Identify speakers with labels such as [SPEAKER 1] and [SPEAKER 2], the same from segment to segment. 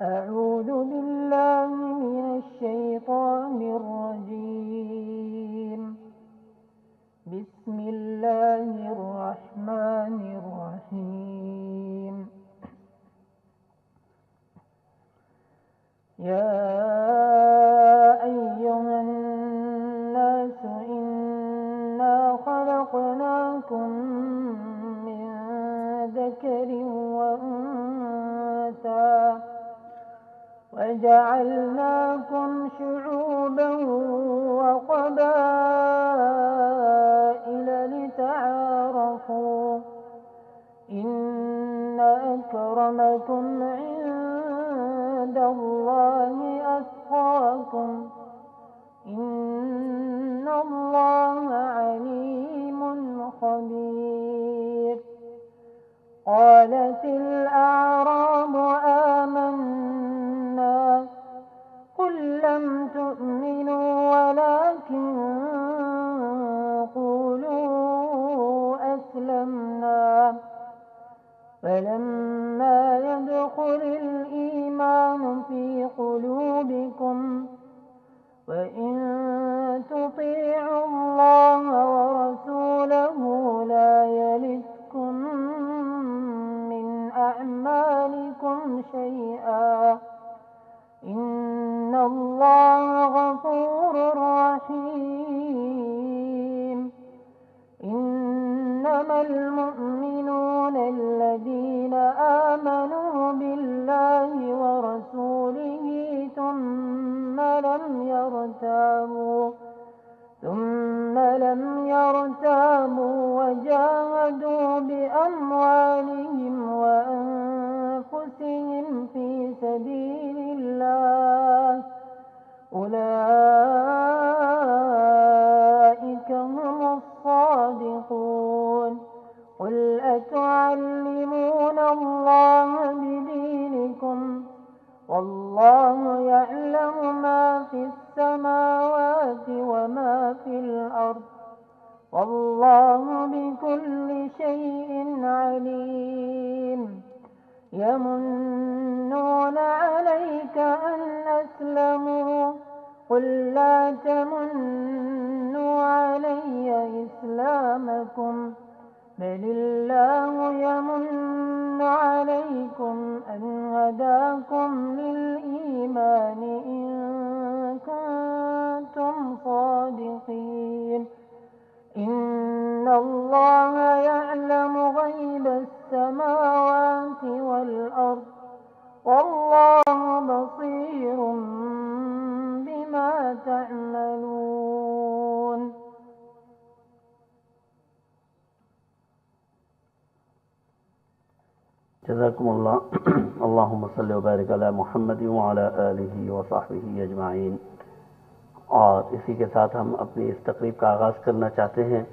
[SPEAKER 1] أعوذ بالله من الشيطان الرجيم. بسم الله الرحمن الرحيم. يا أيها الناس إنا خلقناكم من ذكر وأنثى وجعلناكم شعوبا وقبائل لتعارفوا إن أكرمكم عند الله أتقاكم إن الله عليم خبير. قالت الأعراب آمنا قل لم تؤمنوا ولكن قولوا أسلمنا فلما يدخل الإيمان في قلوبكم وإن تطيعوا الله ورسوله لا يلتكم من أعمالكم شيئا إن الله غفور رحيم. إنما المؤمنون الذين آمنوا بالله ورسوله ثم لم يرتابوا وجاهدوا بأموالهم وأنفسهم في سبيل الله أولئك هم الصادقون. قل أتعلمون الله بدينكم والله يعلم ما في السماوات وما في الأرض والله بكل شيء عليم. يمنون عليك أن أسلموا قل لا تمنوا علي إسلامكم بل الله يمن عليكم أن هداكم للإيمان إن كنتم صادقين. إن الله يعلم غيب السماوات والأرض والله بصير بما تعملون.
[SPEAKER 2] جزاکم اللہ اللہم صلی وبارک علی محمد وعلی آلہ وصحبہ اجمعین۔ اور اسی کے ساتھ ہم اپنی اس تقریب کا آغاز کرنا چاہتے ہیں۔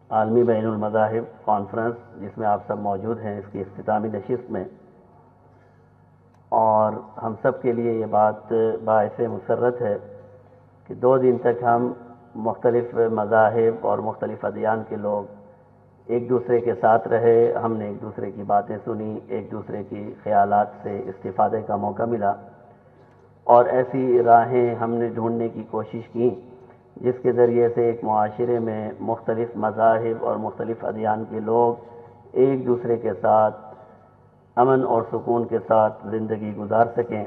[SPEAKER 2] عالمی بین المذاہب کانفرنس جس میں آپ سب موجود ہیں، اس کی اختتامی نشست میں، اور ہم سب کے لیے یہ بات باعث مسرت ہے کہ 2 دن تک ہم مختلف مذاہب اور مختلف ادیان کے لوگ ایک دوسرے کے ساتھ رہے، ہم نے ایک دوسرے کی باتیں سنی، ایک دوسرے کی خیالات سے استفادے کا موقع ملا، اور ایسی راہیں ہم نے ڈھونڈنے کی کوشش کی جس کے ذریعے سے ایک معاشرے میں مختلف مذاہب اور مختلف ادیان کے لوگ ایک دوسرے کے ساتھ امن اور سکون کے ساتھ زندگی گزار سکیں۔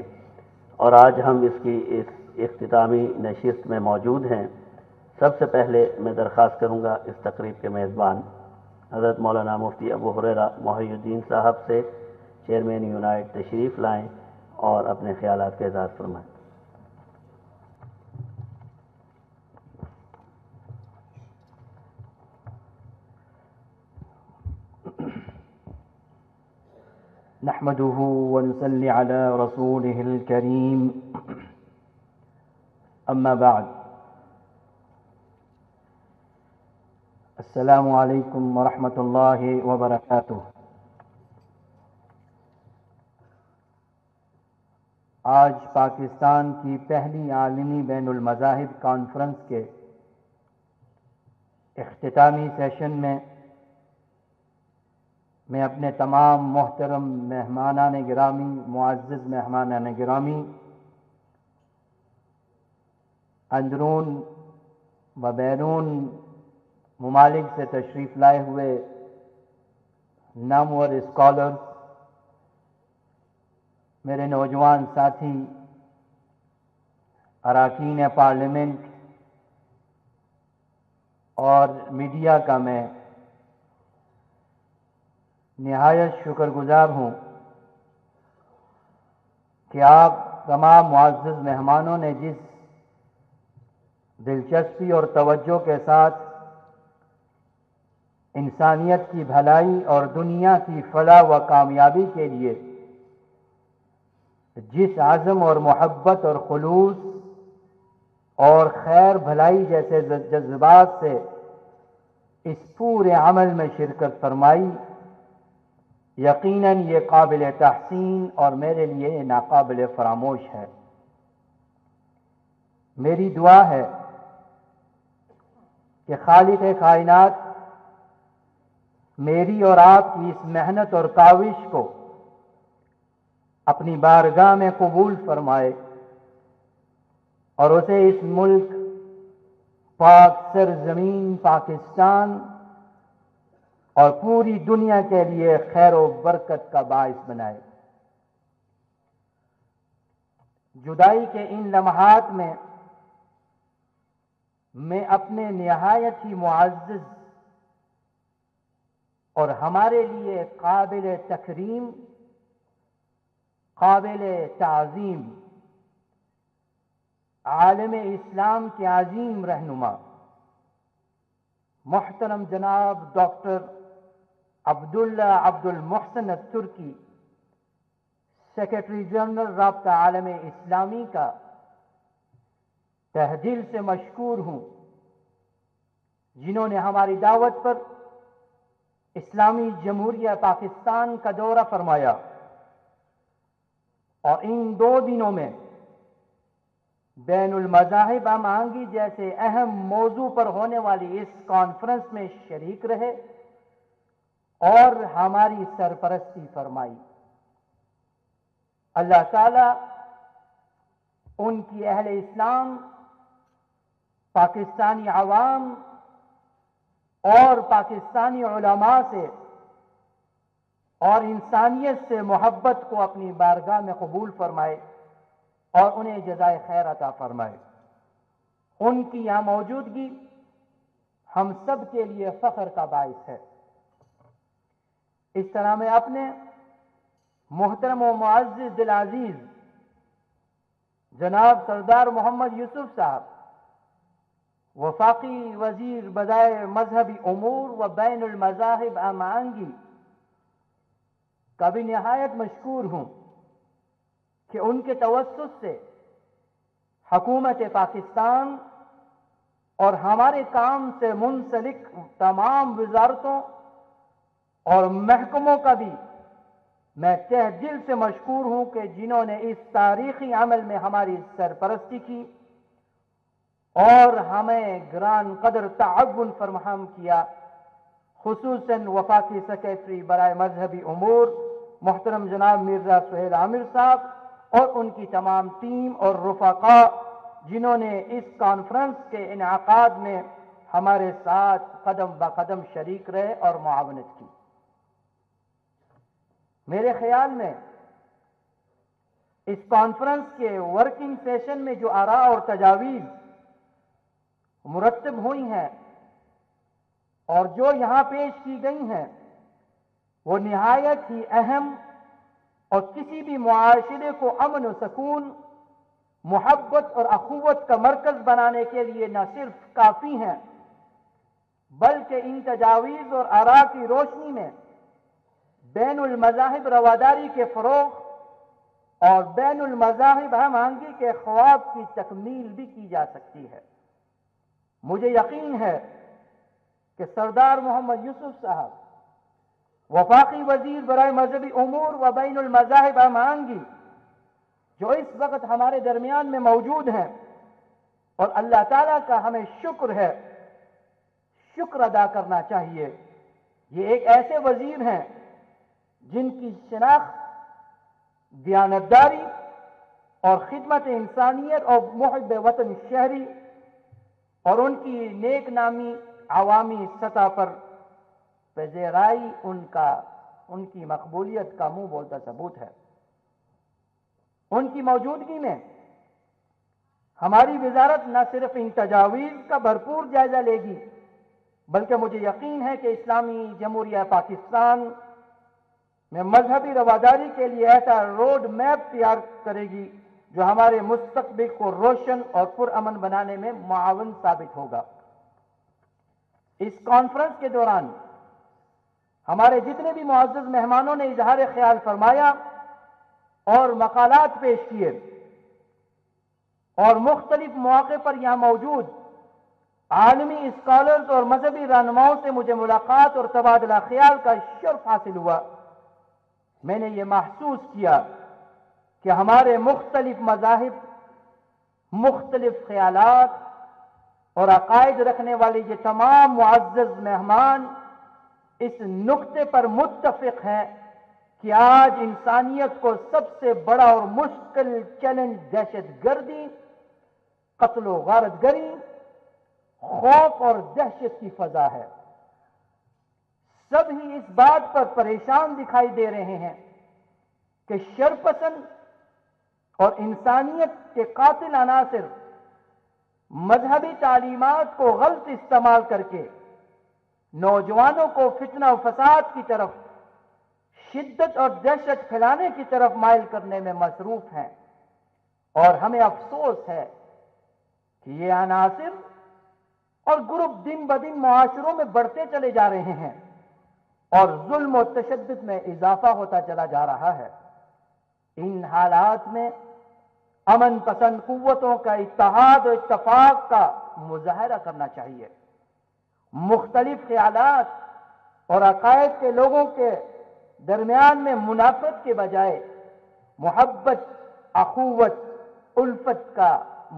[SPEAKER 2] اور آج ہم اس کی اس اختتامی نشست میں موجود ہیں۔ سب سے پہلے میں درخواست کروں گا اس تقریب کے میزبان حضرت مولانا مفتی ابو ہریرہ محی الدین صاحب سے چیئرمین یونائٹ تشریف لائیں اور اپنے خیالات کا اظہار فرمائیں۔
[SPEAKER 3] نحمده ونصلي على رسوله الكريم أما بعد السلام علیکم ورحمۃ اللہ وبرکاتہ۔ آج پاکستان کی پہلی عالمی بین المذاہب کانفرنس کے اختتامی سیشن میں میں اپنے تمام محترم مہمانان گرامی، معزز مہمانان گرامی، اندرون و بیرون ممالک سے تشریف لائے ہوئے نامور اسکالر، میرے نوجوان ساتھی، اراکین پارلیمنٹ اور میڈیا کا میں نہایت شکر گزار ہوں کہ آپ تمام معزز مہمانوں نے جس دلچسپی اور توجہ کے ساتھ انسانیت کی بھلائی اور دنیا کی فلاح و کامیابی کے لیے جس عزم اور محبت اور خلوص اور خیر بھلائی جیسے جذبات سے اس پورے عمل میں شرکت فرمائی، یقیناً یہ قابل تحسین اور میرے لیے ناقابل فراموش ہے۔ میری دعا ہے کہ خالق کائنات میری اور آپ کی اس محنت اور کاوش کو اپنی بارگاہ میں قبول فرمائے اور اسے اس ملک پاک سرزمین پاکستان اور پوری دنیا کے لیے خیر و برکت کا باعث بنائے۔ جدائی کے ان لمحات میں میں اپنے نہایت ہی معزز اور ہمارے لیے قابل تکریم، قابل تعظیم عالم اسلام کے عظیم رہنما محترم جناب ڈاکٹر عبداللہ عبد المحسن الترکی، سیکرٹری جنرل رابطہ عالم اسلامی کا تہ دل سے مشکور ہوں، جنہوں نے ہماری دعوت پر اسلامی جمہوریہ پاکستان کا دورہ فرمایا اور ان 2 دنوں میں بین المذاہب ہم آہنگی جیسے اہم موضوع پر ہونے والی اس کانفرنس میں شریک رہے اور ہماری سرپرستی فرمائی۔ اللہ تعالی ان کی اہل اسلام، پاکستانی عوام اور پاکستانی علماء سے اور انسانیت سے محبت کو اپنی بارگاہ میں قبول فرمائے اور انہیں جزائے خیر عطا فرمائے۔ ان کی یہاں موجودگی ہم سب کے لیے فخر کا باعث ہے۔ اس طرح میں اپنے محترم و معزز دل عزیز جناب سردار محمد یوسف صاحب، وفاقی وزیر بدائے مذہبی امور و بین المذاہب ہم آہنگی کا بھی نہایت مشکور ہوں کہ ان کے توسط سے حکومت پاکستان اور ہمارے کام سے منسلک تمام وزارتوں اور محکموں کا بھی میں تہ دل سے مشکور ہوں کہ جنہوں نے اس تاریخی عمل میں ہماری سرپرستی کی اور ہمیں گران قدر تعاون فراہم کیا، خصوصاً وفاقی سیکرٹری برائے مذہبی امور محترم جناب مرزا سہیل عامر صاحب اور ان کی تمام ٹیم اور رفقاء، جنہوں نے اس کانفرنس کے انعقاد میں ہمارے ساتھ قدم بقدم شریک رہے اور معاونت کی۔ میرے خیال میں اس کانفرنس کے ورکنگ سیشن میں جو آراء اور تجاویز مرتب ہوئی ہیں اور جو یہاں پیش کی گئی ہیں وہ نہایت ہی اہم اور کسی بھی معاشرے کو امن و سکون، محبت اور اخوت کا مرکز بنانے کے لیے نہ صرف کافی ہیں بلکہ ان تجاویز اور آراء کی روشنی میں بین المذاہب رواداری کے فروغ اور بین المذاہب ہم آہنگی کے خواب کی تکمیل بھی کی جا سکتی ہے۔ مجھے یقین ہے کہ سردار محمد یوسف صاحب وفاقی وزیر برائے مذہبی امور و بین المذاہب ہم آہنگی جو اس وقت ہمارے درمیان میں موجود ہیں، اور اللہ تعالیٰ کا ہمیں شکر ہے، شکر ادا کرنا چاہیے، یہ ایک ایسے وزیر ہیں جن کی شناخت دیانتداری اور خدمت انسانیت اور محب وطن شہری اور ان کی نیک نامی عوامی سطح پر پذیرائی ان کی مقبولیت کا منہ بولتا ثبوت ہے۔ ان کی موجودگی میں ہماری وزارت نہ صرف ان تجاویز کا بھرپور جائزہ لے گی، بلکہ مجھے یقین ہے کہ اسلامی جمہوریہ پاکستان میں مذہبی رواداری کے لیے ایسا روڈ میپ تیار کرے گی جو ہمارے مستقبل کو روشن اور پرامن بنانے میں معاون ثابت ہوگا۔ اس کانفرنس کے دوران ہمارے جتنے بھی معزز مہمانوں نے اظہار خیال فرمایا اور مقالات پیش کیے اور مختلف مواقع پر یہاں موجود عالمی اسکالرز اور مذہبی رہنماؤں سے مجھے ملاقات اور تبادلہ خیال کا شرف حاصل ہوا، میں نے یہ محسوس کیا کہ ہمارے مختلف مذاہب، مختلف خیالات اور عقائد رکھنے والے یہ تمام معزز مہمان اس نقطے پر متفق ہیں کہ آج انسانیت کو سب سے بڑا اور مشکل چیلنج دہشت گردی، قتل و غارت گری، خوف اور دہشت کی فضا ہے۔ سب ہی اس بات پر پریشان دکھائی دے رہے ہیں کہ شرپسند اور انسانیت کے قاتل عناصر مذہبی تعلیمات کو غلط استعمال کر کے نوجوانوں کو فتنہ و فساد کی طرف، شدت اور دہشت پھیلانے کی طرف مائل کرنے میں مصروف ہیں، اور ہمیں افسوس ہے کہ یہ عناصر اور گروپ دن بدن معاشروں میں بڑھتے چلے جا رہے ہیں اور ظلم و تشدد میں اضافہ ہوتا چلا جا رہا ہے۔ ان حالات میں امن پسند قوتوں کا اتحاد و اتفاق کا مظاہرہ کرنا چاہیے۔ مختلف خیالات اور عقائد کے لوگوں کے درمیان میں منافرت کے بجائے محبت، اخوت، الفت کا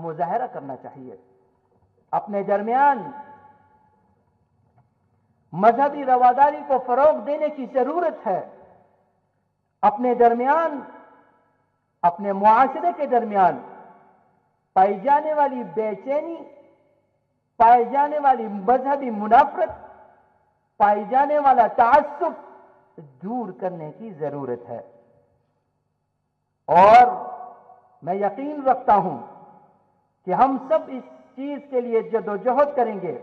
[SPEAKER 3] مظاہرہ کرنا چاہیے۔ اپنے درمیان مذہبی رواداری کو فروغ دینے کی ضرورت ہے۔ اپنے درمیان، اپنے معاشرے کے درمیان پائی جانے والی بے چینی، پائی جانے والی مذہبی منافرت، پائی جانے والا تعصب دور کرنے کی ضرورت ہے۔ اور میں یقین رکھتا ہوں کہ ہم سب اس چیز کے لیے جدوجہد کریں گے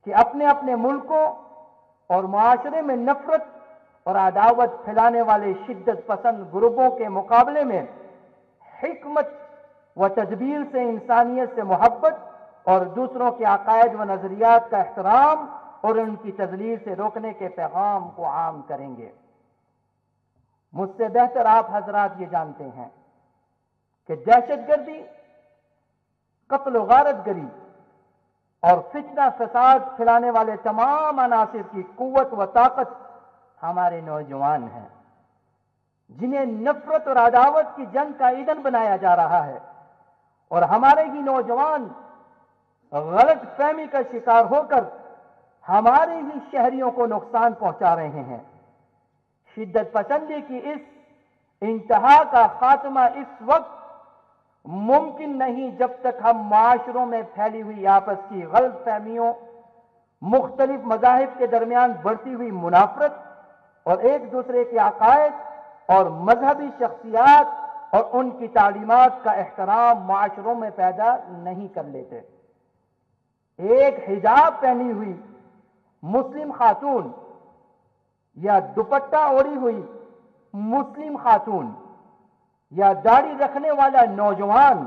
[SPEAKER 3] کہ اپنے اپنے ملکوں اور معاشرے میں نفرت اور عداوت پھیلانے والے شدت پسند گروپوں کے مقابلے میں حکمت و تدبیر سے انسانیت سے محبت اور دوسروں کے عقائد و نظریات کا احترام اور ان کی تذلیل سے روکنے کے پیغام کو عام کریں گے۔ مجھ سے بہتر آپ حضرات یہ جانتے ہیں کہ دہشت گردی، قتل و غارت گری اور فتنہ فساد پھیلانے والے تمام عناصر کی قوت و طاقت ہمارے نوجوان ہیں، جنہیں نفرت اور عداوت کی جنگ کا ایندھن بنایا جا رہا ہے، اور ہمارے ہی نوجوان غلط فہمی کا شکار ہو کر ہمارے ہی شہریوں کو نقصان پہنچا رہے ہیں۔ شدت پسندی کی اس انتہا کا خاتمہ اس وقت ممکن نہیں جب تک ہم معاشروں میں پھیلی ہوئی آپس کی غلط فہمیوں، مختلف مذاہب کے درمیان بڑھتی ہوئی منافرت اور ایک دوسرے کے عقائد اور مذہبی شخصیات اور ان کی تعلیمات کا احترام معاشروں میں پیدا نہیں کر لیتے۔ ایک حجاب پہنی ہوئی مسلم خاتون یا دوپٹہ اوڑھی ہوئی مسلم خاتون یا داڑھی رکھنے والا نوجوان،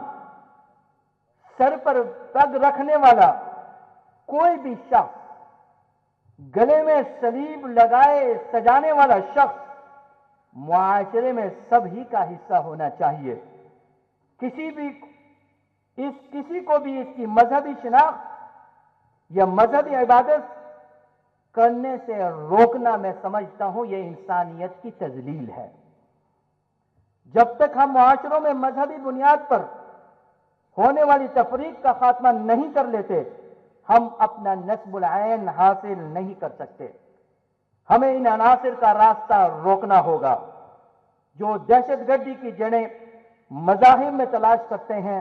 [SPEAKER 3] سر پر پگ رکھنے والا کوئی بھی شخص، گلے میں صلیب لگائے سجانے والا شخص معاشرے میں سب ہی کا حصہ ہونا چاہیے۔ کسی کو بھی اس کی مذہبی شناخت یا مذہبی عبادت کرنے سے روکنا، میں سمجھتا ہوں یہ انسانیت کی تذلیل ہے۔ جب تک ہم معاشروں میں مذہبی بنیاد پر ہونے والی تفریق کا خاتمہ نہیں کر لیتے، ہم اپنا نصب العین حاصل نہیں کر سکتے۔ ہمیں ان عناصر کا راستہ روکنا ہوگا جو دہشت گردی کی جڑیں مذاہب میں تلاش کرتے ہیں،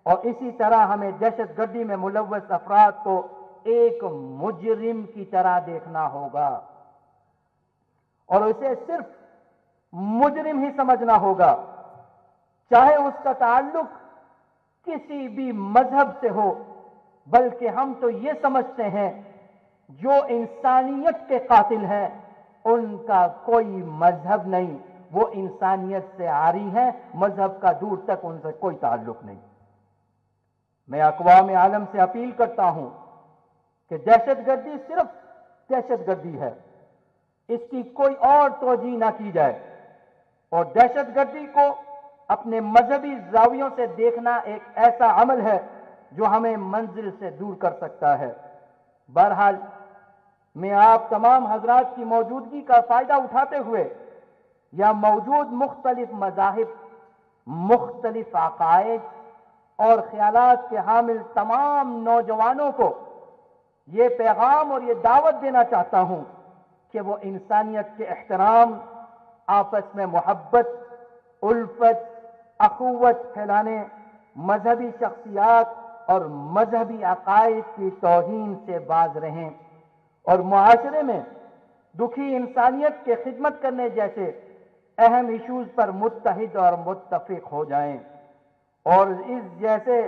[SPEAKER 3] اور اسی طرح ہمیں دہشت گردی میں ملوث افراد کو ایک مجرم کی طرح دیکھنا ہوگا اور اسے صرف مجرم ہی سمجھنا ہوگا، چاہے اس کا تعلق کسی بھی مذہب سے ہو، بلکہ ہم تو یہ سمجھتے ہیں جو انسانیت کے قاتل ہیں ان کا کوئی مذہب نہیں، وہ انسانیت سے عاری ہیں، مذہب کا دور تک ان سے کوئی تعلق نہیں۔ میں اقوام عالم سے اپیل کرتا ہوں کہ دہشت گردی صرف دہشت گردی ہے، اس کی کوئی اور توجیہ نہ کی جائے، اور دہشت گردی کو اپنے مذہبی زاویوں سے دیکھنا ایک ایسا عمل ہے جو ہمیں منزل سے دور کر سکتا ہے۔ بہرحال میں آپ تمام حضرات کی موجودگی کا فائدہ اٹھاتے ہوئے یا موجود مختلف مذاہب، مختلف عقائد اور خیالات کے حامل تمام نوجوانوں کو یہ پیغام اور یہ دعوت دینا چاہتا ہوں کہ وہ انسانیت کے احترام، آپس میں محبت، الفت، اخوت پھیلانے، مذہبی شخصیات اور مذہبی عقائد کی توہین سے باز رہیں اور معاشرے میں دکھی انسانیت کے خدمت کرنے جیسے اہم ایشوز پر متحد اور متفق ہو جائیں، اور اس جیسے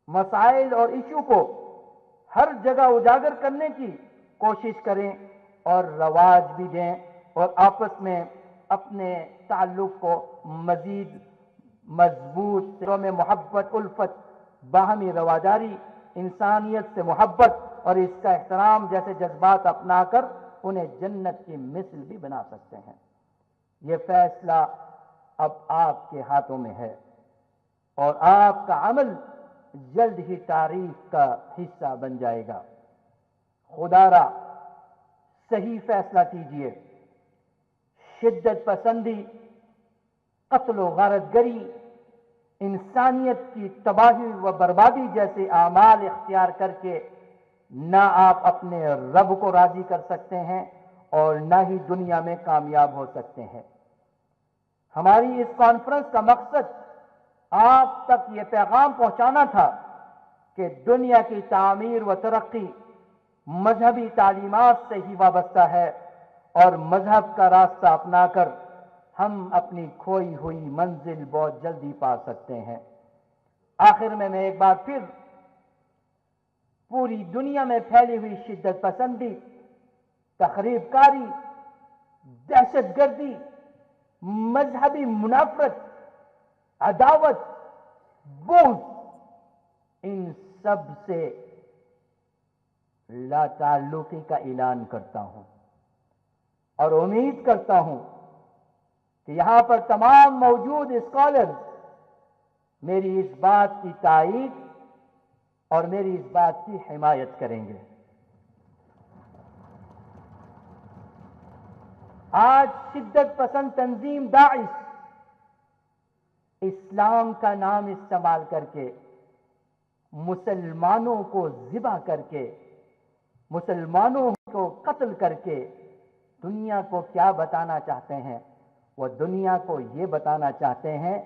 [SPEAKER 3] مسائل اور ایشو کو ہر جگہ اجاگر کرنے کی کوشش کریں اور رواج بھی دیں، اور آپس میں اپنے تعلق کو مزید مضبوط میں محبت، الفت، باہمی رواداری، انسانیت سے محبت اور اس کا احترام جیسے جذبات اپنا کر انہیں جنت کی مثل بھی بنا سکتے ہیں۔ یہ فیصلہ اب آپ کے ہاتھوں میں ہے اور آپ کا عمل جلد ہی تاریخ کا حصہ بن جائے گا۔ خدا را صحیح فیصلہ کیجئے، شدت پسندی، قتل و غارت گری، انسانیت کی تباہی و بربادی جیسے اعمال اختیار کر کے نہ آپ اپنے رب کو راضی کر سکتے ہیں اور نہ ہی دنیا میں کامیاب ہو سکتے ہیں۔ ہماری اس کانفرنس کا مقصد آپ تک یہ پیغام پہنچانا تھا کہ دنیا کی تعمیر و ترقی مذہبی تعلیمات سے ہی وابستہ ہے، اور مذہب کا راستہ اپنا کر ہم اپنی کھوئی ہوئی منزل بہت جلدی پا سکتے ہیں۔ آخر میں ایک بار پھر پوری دنیا میں پھیلی ہوئی شدت پسندی، تخریب کاری، دہشت گردی، مذہبی منافرت، عداوت، بغض، ان سب سے لا تعلقی کا اعلان کرتا ہوں اور امید کرتا ہوں کہ یہاں پر تمام موجود اسکالرز میری اس بات کی تائید اور میری اس بات کی حمایت کریں گے۔ آج شدت پسند تنظیم داعش اسلام کا نام استعمال کر کے مسلمانوں کو ذبح کر کے، مسلمانوں کو قتل کر کے دنیا کو کیا بتانا چاہتے ہیں؟ وہ دنیا کو یہ بتانا چاہتے ہیں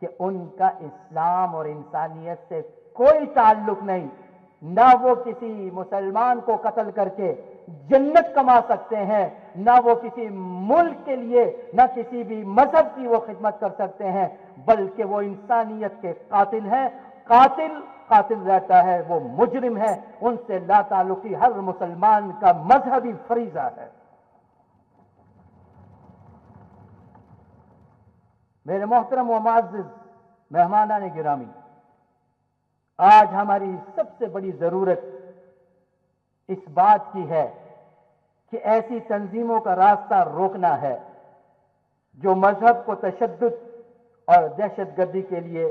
[SPEAKER 3] کہ ان کا اسلام اور انسانیت سے کوئی تعلق نہیں، نہ وہ کسی مسلمان کو قتل کر کے جنت کما سکتے ہیں، نہ وہ کسی ملک کے لیے، نہ کسی بھی مذہب کی وہ خدمت کر سکتے ہیں، بلکہ وہ انسانیت کے قاتل ہیں۔ قاتل قاتل رہتا ہے، وہ مجرم ہے، ان سے لا تعلقی ہر مسلمان کا مذہبی فریضہ ہے۔ میرے محترم و معزز مہمانان گرامی، آج ہماری سب سے بڑی ضرورت اس بات کی ہے کہ ایسی تنظیموں کا راستہ روکنا ہے جو مذہب کو تشدد اور دہشت گردی کے لیے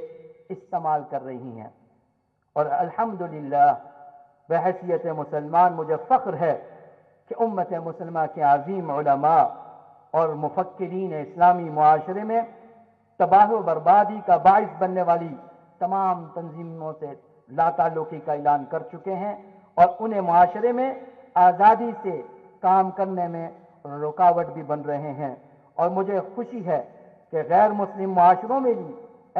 [SPEAKER 3] استعمال کر رہی ہیں، اور الحمدللہ بحیثیت مسلمان مجھے فخر ہے کہ امت مسلمہ کے عظیم علماء اور مفکرین اسلامی معاشرے میں تباہ و بربادی کا باعث بننے والی تمام تنظیموں سے لا تعلقی کا اعلان کر چکے ہیں، اور انہیں معاشرے میں آزادی سے کام کرنے میں رکاوٹ بھی بن رہے ہیں، اور مجھے خوشی ہے کہ غیر مسلم معاشروں میں بھی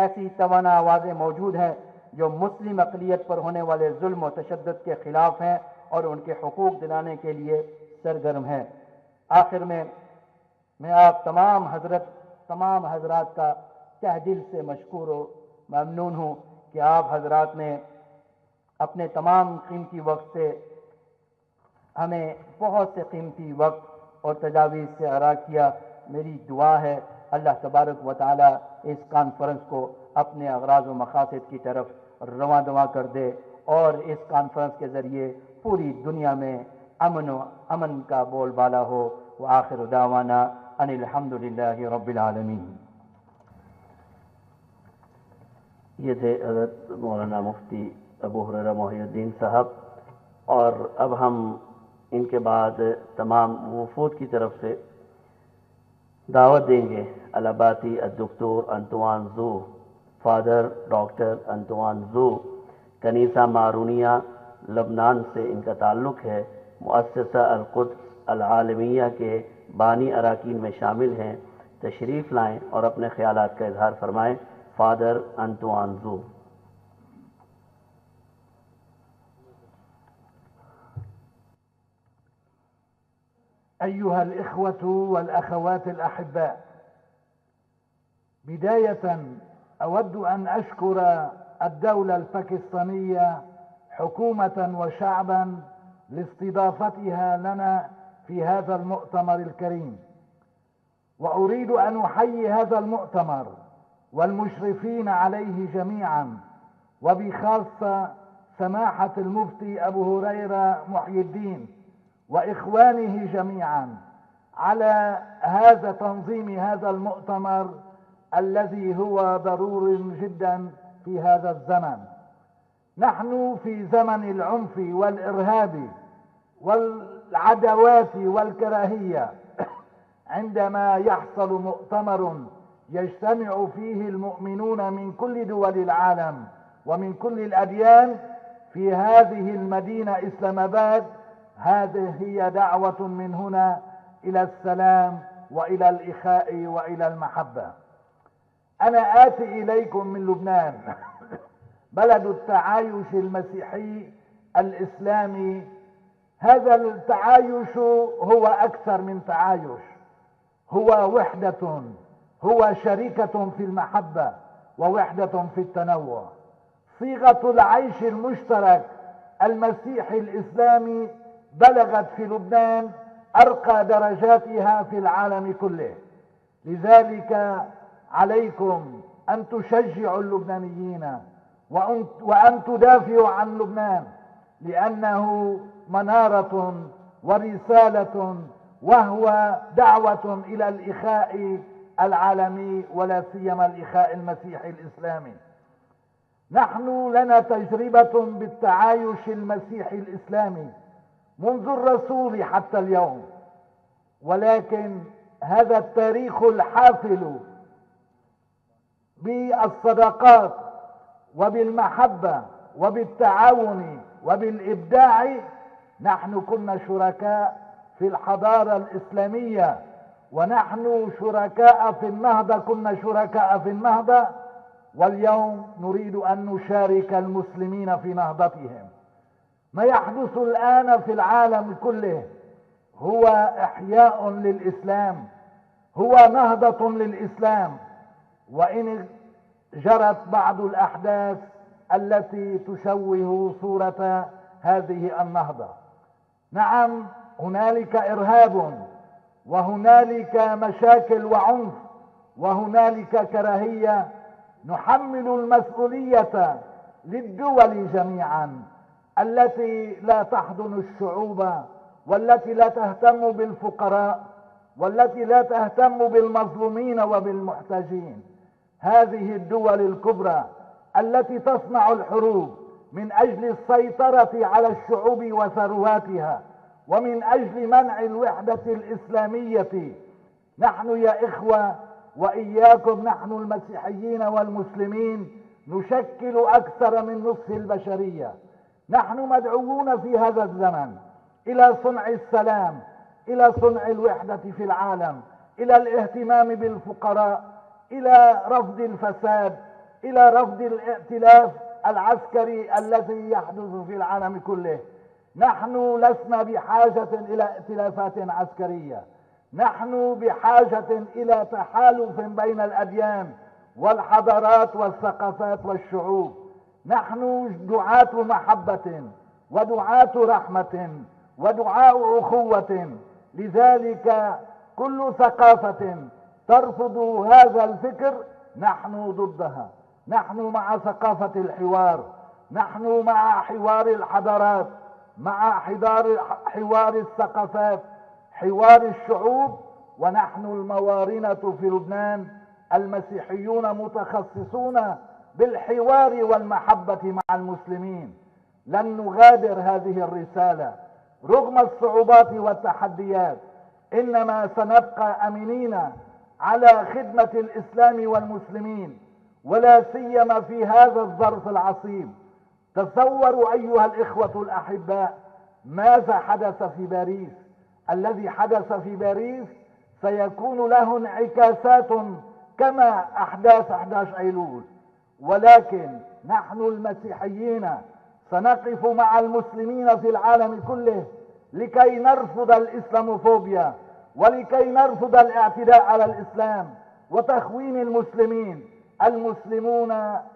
[SPEAKER 3] ایسی توانا آوازیں موجود ہیں جو مسلم اقلیت پر ہونے والے ظلم و تشدد کے خلاف ہیں اور ان کے حقوق دلانے کے لیے سرگرم ہیں۔ آخر میں آپ تمام حضرات کا تہ دل سے مشکور و ممنون ہوں کہ آپ حضرات نے اپنے تمام قیمتی وقت سے ہمیں بہت سے قیمتی وقت اور تجاویز سے آراغ کیا۔ میری دعا ہے اللہ تبارک و تعالی اس کانفرنس کو اپنے اغراض و مقاصد کی طرف رواں دواں کر دے، اور اس کانفرنس کے ذریعے پوری دنیا میں امن کا بول بالا ہو۔ وآخر دعوانا ان الحمد للہ رب العالمین۔
[SPEAKER 2] یہ تھے حضرت مولانا مفتی ابو ہریرہ محی الدین صاحب، اور اب ہم ان کے بعد تمام وفود کی طرف سے دعوت دیں گے۔ الاباتی الدکتور انطوان زو، فادر ڈاکٹر انطوان زو، کنیسہ مارونیہ لبنان سے ان کا تعلق ہے، مؤسسہ القدس العالمیہ کے بانی اراکین میں شامل ہیں۔ تشریف لائیں اور اپنے خیالات کا اظہار فرمائیں۔ فادر انطوان زو۔
[SPEAKER 4] أيها الإخوة والأخوات الأحباء، بداية أود أن أشكر الدولة الباكستانية حكومة وشعبا لاستضافتها لنا في هذا المؤتمر الكريم، وأريد أن أحيي هذا المؤتمر والمشرفين عليه جميعا، وبخاصة سماحة المفتي أبو هريرة محي الدين وإخوانه جميعا على هذا تنظيم هذا المؤتمر الذي هو ضروري جدا في هذا الزمن. نحن في زمن العنف والإرهاب والعداوات والكراهية. عندما يحصل مؤتمر يجتمع فيه المؤمنون من كل دول العالم ومن كل الأديان في هذه المدينة إسلام آباد، هذه هي دعوة من هنا إلى السلام وإلى الإخاء وإلى المحبة. أنا آتي إليكم من لبنان بلد التعايش المسيحي الإسلامي. هذا التعايش هو أكثر من تعايش، هو وحدة، هو شركة في المحبة ووحدة في التنوع. صيغة العيش المشترك المسيحي الإسلامي بلغت في لبنان أرقى درجاتها في العالم كله. لذلك عليكم أن تشجعوا اللبنانيين وأن تدافعوا عن لبنان، لأنه منارة ورسالة وهو دعوة إلى الإخاء العالمي، ولا سيما الإخاء المسيحي الإسلامي. نحن لنا تجربة بالتعايش المسيحي الإسلامي منذ الرسول حتى اليوم، ولكن هذا التاريخ الحافل بالصداقات وبالمحبة وبالتعاون وبالإبداع، نحن كنا شركاء في الحضارة الإسلامية، ونحن شركاء في النهضة، كنا شركاء في النهضة، واليوم نريد أن نشارك المسلمين في نهضتهم. ما يحدث الآن في العالم كله هو إحياء للإسلام، هو نهضة للإسلام، وإن جرت بعض الأحداث التي تشوه صورة هذه النهضة. نعم، هنالك إرهاب، وهنالك مشاكل وعنف، وهنالك كراهية. نحمل المسؤولية للدول جميعا التي لا تحضن الشعوب، والتي لا تهتم بالفقراء، والتي لا تهتم بالمظلومين وبالمحتاجين. هذه الدول الكبرى التي تصنع الحروب من أجل السيطرة على الشعوب وثرواتها، ومن أجل منع الوحدة الإسلامية. نحن يا إخوة وإياكم، نحن المسيحيين والمسلمين نشكل أكثر من نصف البشرية. نحن مدعوون في هذا الزمن إلى صنع السلام، إلى صنع الوحدة في العالم، إلى الاهتمام بالفقراء، إلى رفض الفساد، إلى رفض الائتلاف العسكري الذي يحدث في العالم كله. نحن لسنا بحاجة إلى ائتلافات عسكرية، نحن بحاجة إلى تحالف بين الأديان والحضارات والثقافات والشعوب. نحن دعاة محبة ودعاة رحمة ودعاء أخوة، لذلك كل ثقافة ترفض هذا الفكر نحن ضدها. نحن مع ثقافة الحوار، نحن مع حوار الحضارات، مع حوار الثقافات، حوار الشعوب. ونحن الموارنة في لبنان المسيحيون متخصصون بالحوار والمحبة مع المسلمين. لن نغادر هذه الرسالة رغم الصعوبات والتحديات، إنما سنبقى أمينين على خدمة الإسلام والمسلمين، ولا سيما في هذا الظرف العصيب. تصوروا أيها الإخوة الأحباء ماذا حدث في باريس. الذي حدث في باريس سيكون له انعكاسات كما أحداث 11 أيلول، ولكن نحن المسيحيين سنقف مع المسلمين في العالم كله لكي نرفض الإسلاموفوبيا، ولكي نرفض الاعتداء على الإسلام وتخوين المسلمين. المسلمون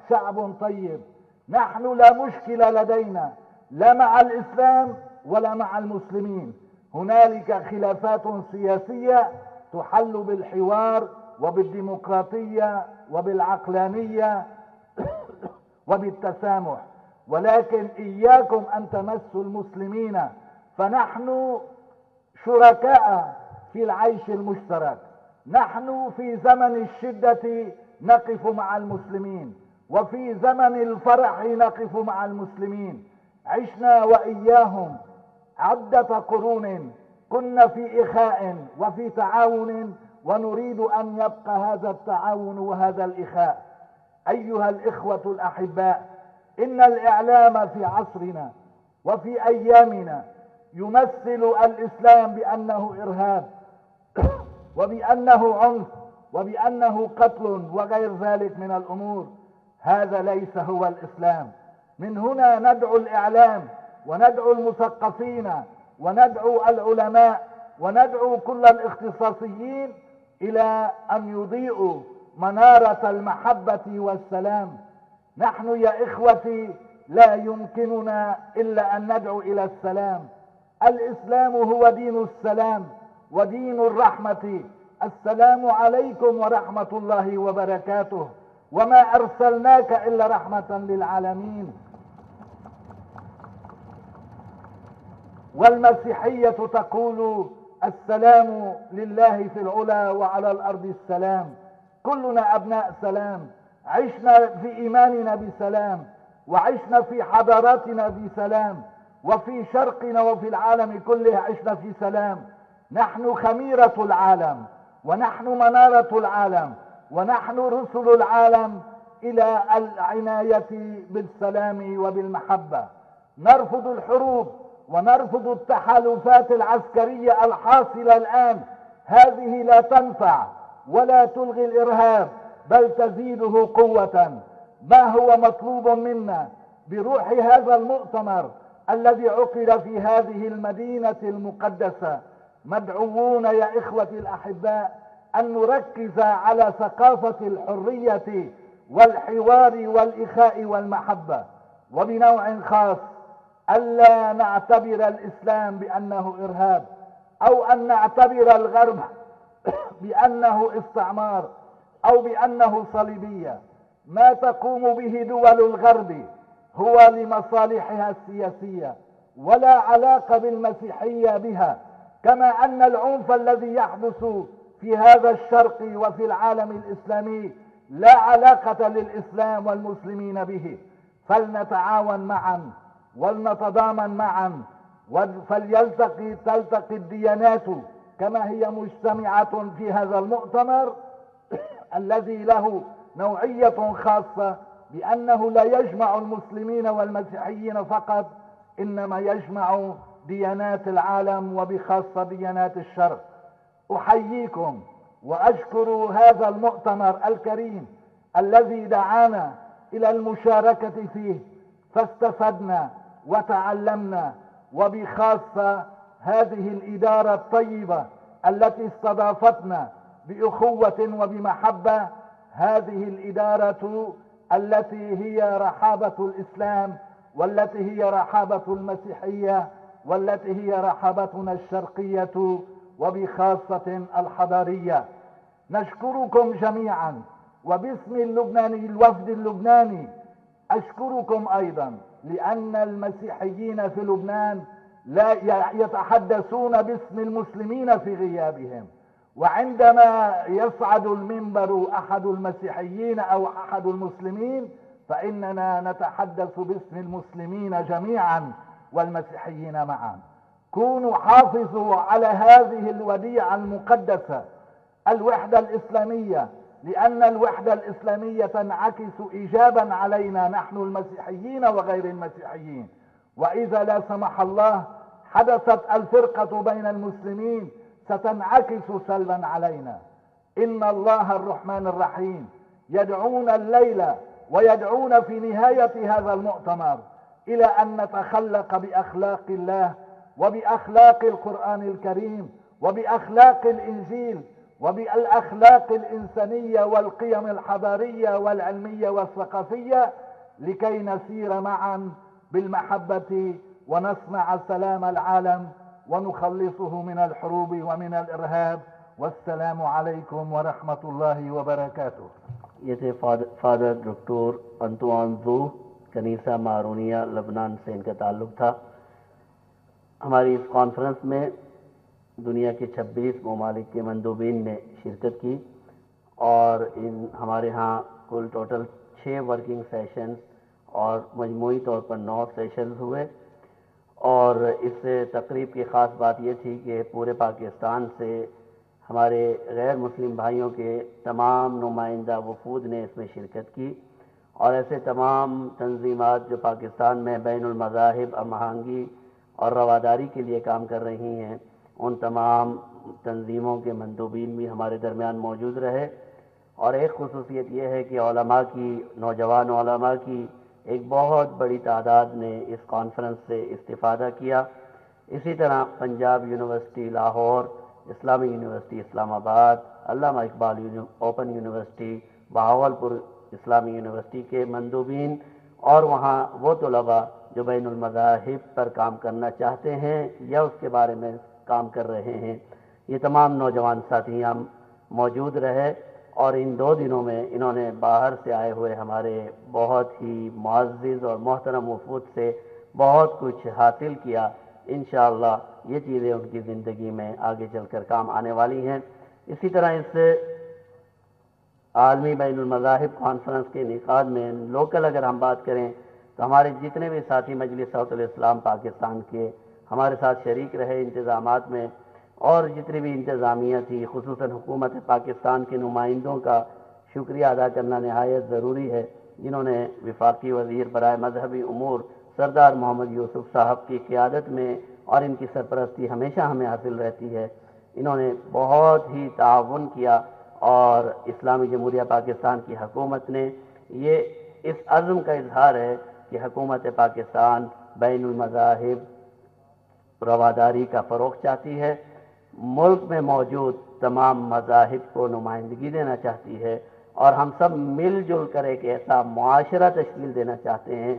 [SPEAKER 4] شعب طيب، نحن لا مشكلة لدينا لا مع الإسلام ولا مع المسلمين. هنالك خلافات سياسية تحل بالحوار وبالديمقراطية وبالعقلانية وبالتسامح، ولكن إياكم أن تمسوا المسلمين، فنحن شركاء في العيش المشترك. نحن في زمن الشدة نقف مع المسلمين، وفي زمن الفرح نقف مع المسلمين. عشنا وإياهم عدة قرون، كنا في إخاء وفي تعاون، ونريد أن يبقى هذا التعاون وهذا الإخاء. أيها الإخوة الأحباء، إن الإعلام في عصرنا وفي أيامنا يمثل الإسلام بأنه إرهاب وبأنه عنف وبأنه قتل وغير ذلك من الأمور. هذا ليس هو الإسلام. من هنا ندعو الإعلام وندعو المثقفين وندعو العلماء وندعو كل الاختصاصيين إلى أن يضيئوا منارة المحبة والسلام. نحن يا إخوتي لا يمكننا إلا أن ندعو إلى السلام. الإسلام هو دين السلام ودين الرحمة. السلام عليكم ورحمة الله وبركاته، وما أرسلناك إلا رحمة للعالمين. والمسيحية تقول السلام لله في العلا وعلى الأرض السلام. كلنا أبناء سلام، عشنا في إيماننا بسلام، وعشنا في حضاراتنا بسلام، وفي شرقنا وفي العالم كله عشنا في سلام. نحن خميرة العالم، ونحن منارة العالم، ونحن رسل العالم إلى العناية بالسلام وبالمحبة. نرفض الحروب ونرفض التحالفات العسكرية الحاصلة الآن. هذه لا تنفع ولا تلغي الإرهاب، بل تزيده قوة. ما هو مطلوب منا بروح هذا المؤتمر الذي عقد في هذه المدينة المقدسة؟ مدعوون يا إخوتي الأحباء أن نركز على ثقافة الحرية والحوار والإخاء والمحبة، وبنوع خاص ألا نعتبر الإسلام بأنه إرهاب، أو أن نعتبر الغرب بأنه استعمار أو بأنه صليبية. ما تقوم به دول الغرب هو لمصالحها السياسية، ولا علاقة بالمسيحية بها، كما أن العنف الذي يحدث في هذا الشرق وفي العالم الإسلامي لا علاقة للإسلام والمسلمين به. فلنتعاون معا ولنتضامن معا، تلتقي الديانات كما هي مجتمعة في هذا المؤتمر الذي له نوعية خاصة، بأنه لا يجمع المسلمين والمسيحيين فقط، إنما يجمع ديانات العالم وبخاصة ديانات الشرق. أحييكم وأشكر هذا المؤتمر الكريم الذي دعانا إلى المشاركة فيه، فاستفدنا وتعلمنا، وبخاصة هذه الإدارة الطيبة التي استضافتنا بأخوة وبمحبة، هذه الإدارة التي هي رحابة الإسلام، والتي هي رحابة المسيحية، والتي هي رحابتنا الشرقية وبخاصة الحضارية. نشكركم جميعا، وباسم الوفد اللبناني أشكركم أيضا، لأن المسيحيين في لبنان لا يتحدثون باسم المسلمين في غيابهم، وعندما يصعد المنبر أحد المسيحيين أو أحد المسلمين فإننا نتحدث باسم المسلمين جميعا والمسيحيين معا. كونوا حافظوا على هذه الوديعة المقدسة، الوحدة الإسلامية، لأن الوحدة الإسلامية تنعكس إيجابا علينا نحن المسيحيين وغير المسيحيين. وإذا لا سمح الله حدثت الفرقة بين المسلمين ستنعكس سلبا علينا. إن الله الرحمن الرحيم يدعونا الليلة ويدعونا في نهاية هذا المؤتمر إلى أن نتخلق بأخلاق الله وبأخلاق القرآن الكريم وبأخلاق الإنجيل وبالأخلاق الإنسانية والقيم الحضارية والعلمية والثقافية، لكي نسير معا بالمحبة ونصنع سلام العالم ونخلصه من الحروب ومن الإرهاب. والسلام عليكم ورحمة الله وبركاته.
[SPEAKER 2] یہ تھے فادر ڈاکٹر انطوان زو، کنیسہ مارونیہ لبنان سے ان کا تعلق تھا۔ ہماری اس کانفرنس میں دنیا کے 26 ممالک کے مندوبین نے شرکت کی، اور ہمارے ہاں کل ٹوٹل 6 ورکنگ سیشنز اور مجموعی طور پر 9 سیشنز ہوئے۔ اور اس تقریب کی خاص بات یہ تھی کہ پورے پاکستان سے ہمارے غیر مسلم بھائیوں کے تمام نمائندہ وفود نے اس میں شرکت کی، اور ایسے تمام تنظیمات جو پاکستان میں بین المذاہب ہم آہنگی اور رواداری کے لیے کام کر رہی ہیں، ان تمام تنظیموں کے مندوبین بھی ہمارے درمیان موجود رہے۔ اور ایک خصوصیت یہ ہے کہ علماء کی، نوجوان علماء کی ایک بہت بڑی تعداد نے اس کانفرنس سے استفادہ کیا۔ اسی طرح پنجاب یونیورسٹی لاہور، اسلامی یونیورسٹی اسلام آباد، علامہ اقبال اوپن یونیورسٹی، بہاولپور اسلامی یونیورسٹی کے مندوبین، اور وہاں وہ طلباء جو بین المذاہب پر کام کرنا چاہتے ہیں یا اس کے بارے میں کام کر رہے ہیں، یہ تمام نوجوان ساتھی ہم موجود رہے۔ اور ان 2 دنوں میں انہوں نے باہر سے آئے ہوئے ہمارے بہت ہی معزز اور محترم وفود سے بہت کچھ حاصل کیا۔ انشاءاللہ یہ چیزیں ان کی زندگی میں آگے چل کر کام آنے والی ہیں۔ اسی طرح اس عالمی بین المذاہب کانفرنس کے انعقاد میں لوکل اگر ہم بات کریں تو ہمارے جتنے بھی ساتھی مجلس صوت الاسلام پاکستان کے ہمارے ساتھ شریک رہے انتظامات میں، اور جتنی بھی انتظامیہ تھی، خصوصاً حکومت پاکستان کے نمائندوں کا شکریہ ادا کرنا نہایت ضروری ہے، جنہوں نے وفاقی وزیر برائے مذہبی امور سردار محمد یوسف صاحب کی قیادت میں، اور ان کی سرپرستی ہمیشہ ہمیں حاصل رہتی ہے، انہوں نے بہت ہی تعاون کیا، اور اسلامی جمہوریہ پاکستان کی حکومت نے یہ اس عزم کا اظہار ہے کہ حکومت پاکستان بین المذاہب رواداری کا فروغ چاہتی ہے، ملک میں موجود تمام مذاہب کو نمائندگی دینا چاہتی ہے، اور ہم سب مل جل کر ایک ایسا معاشرہ تشکیل دینا چاہتے ہیں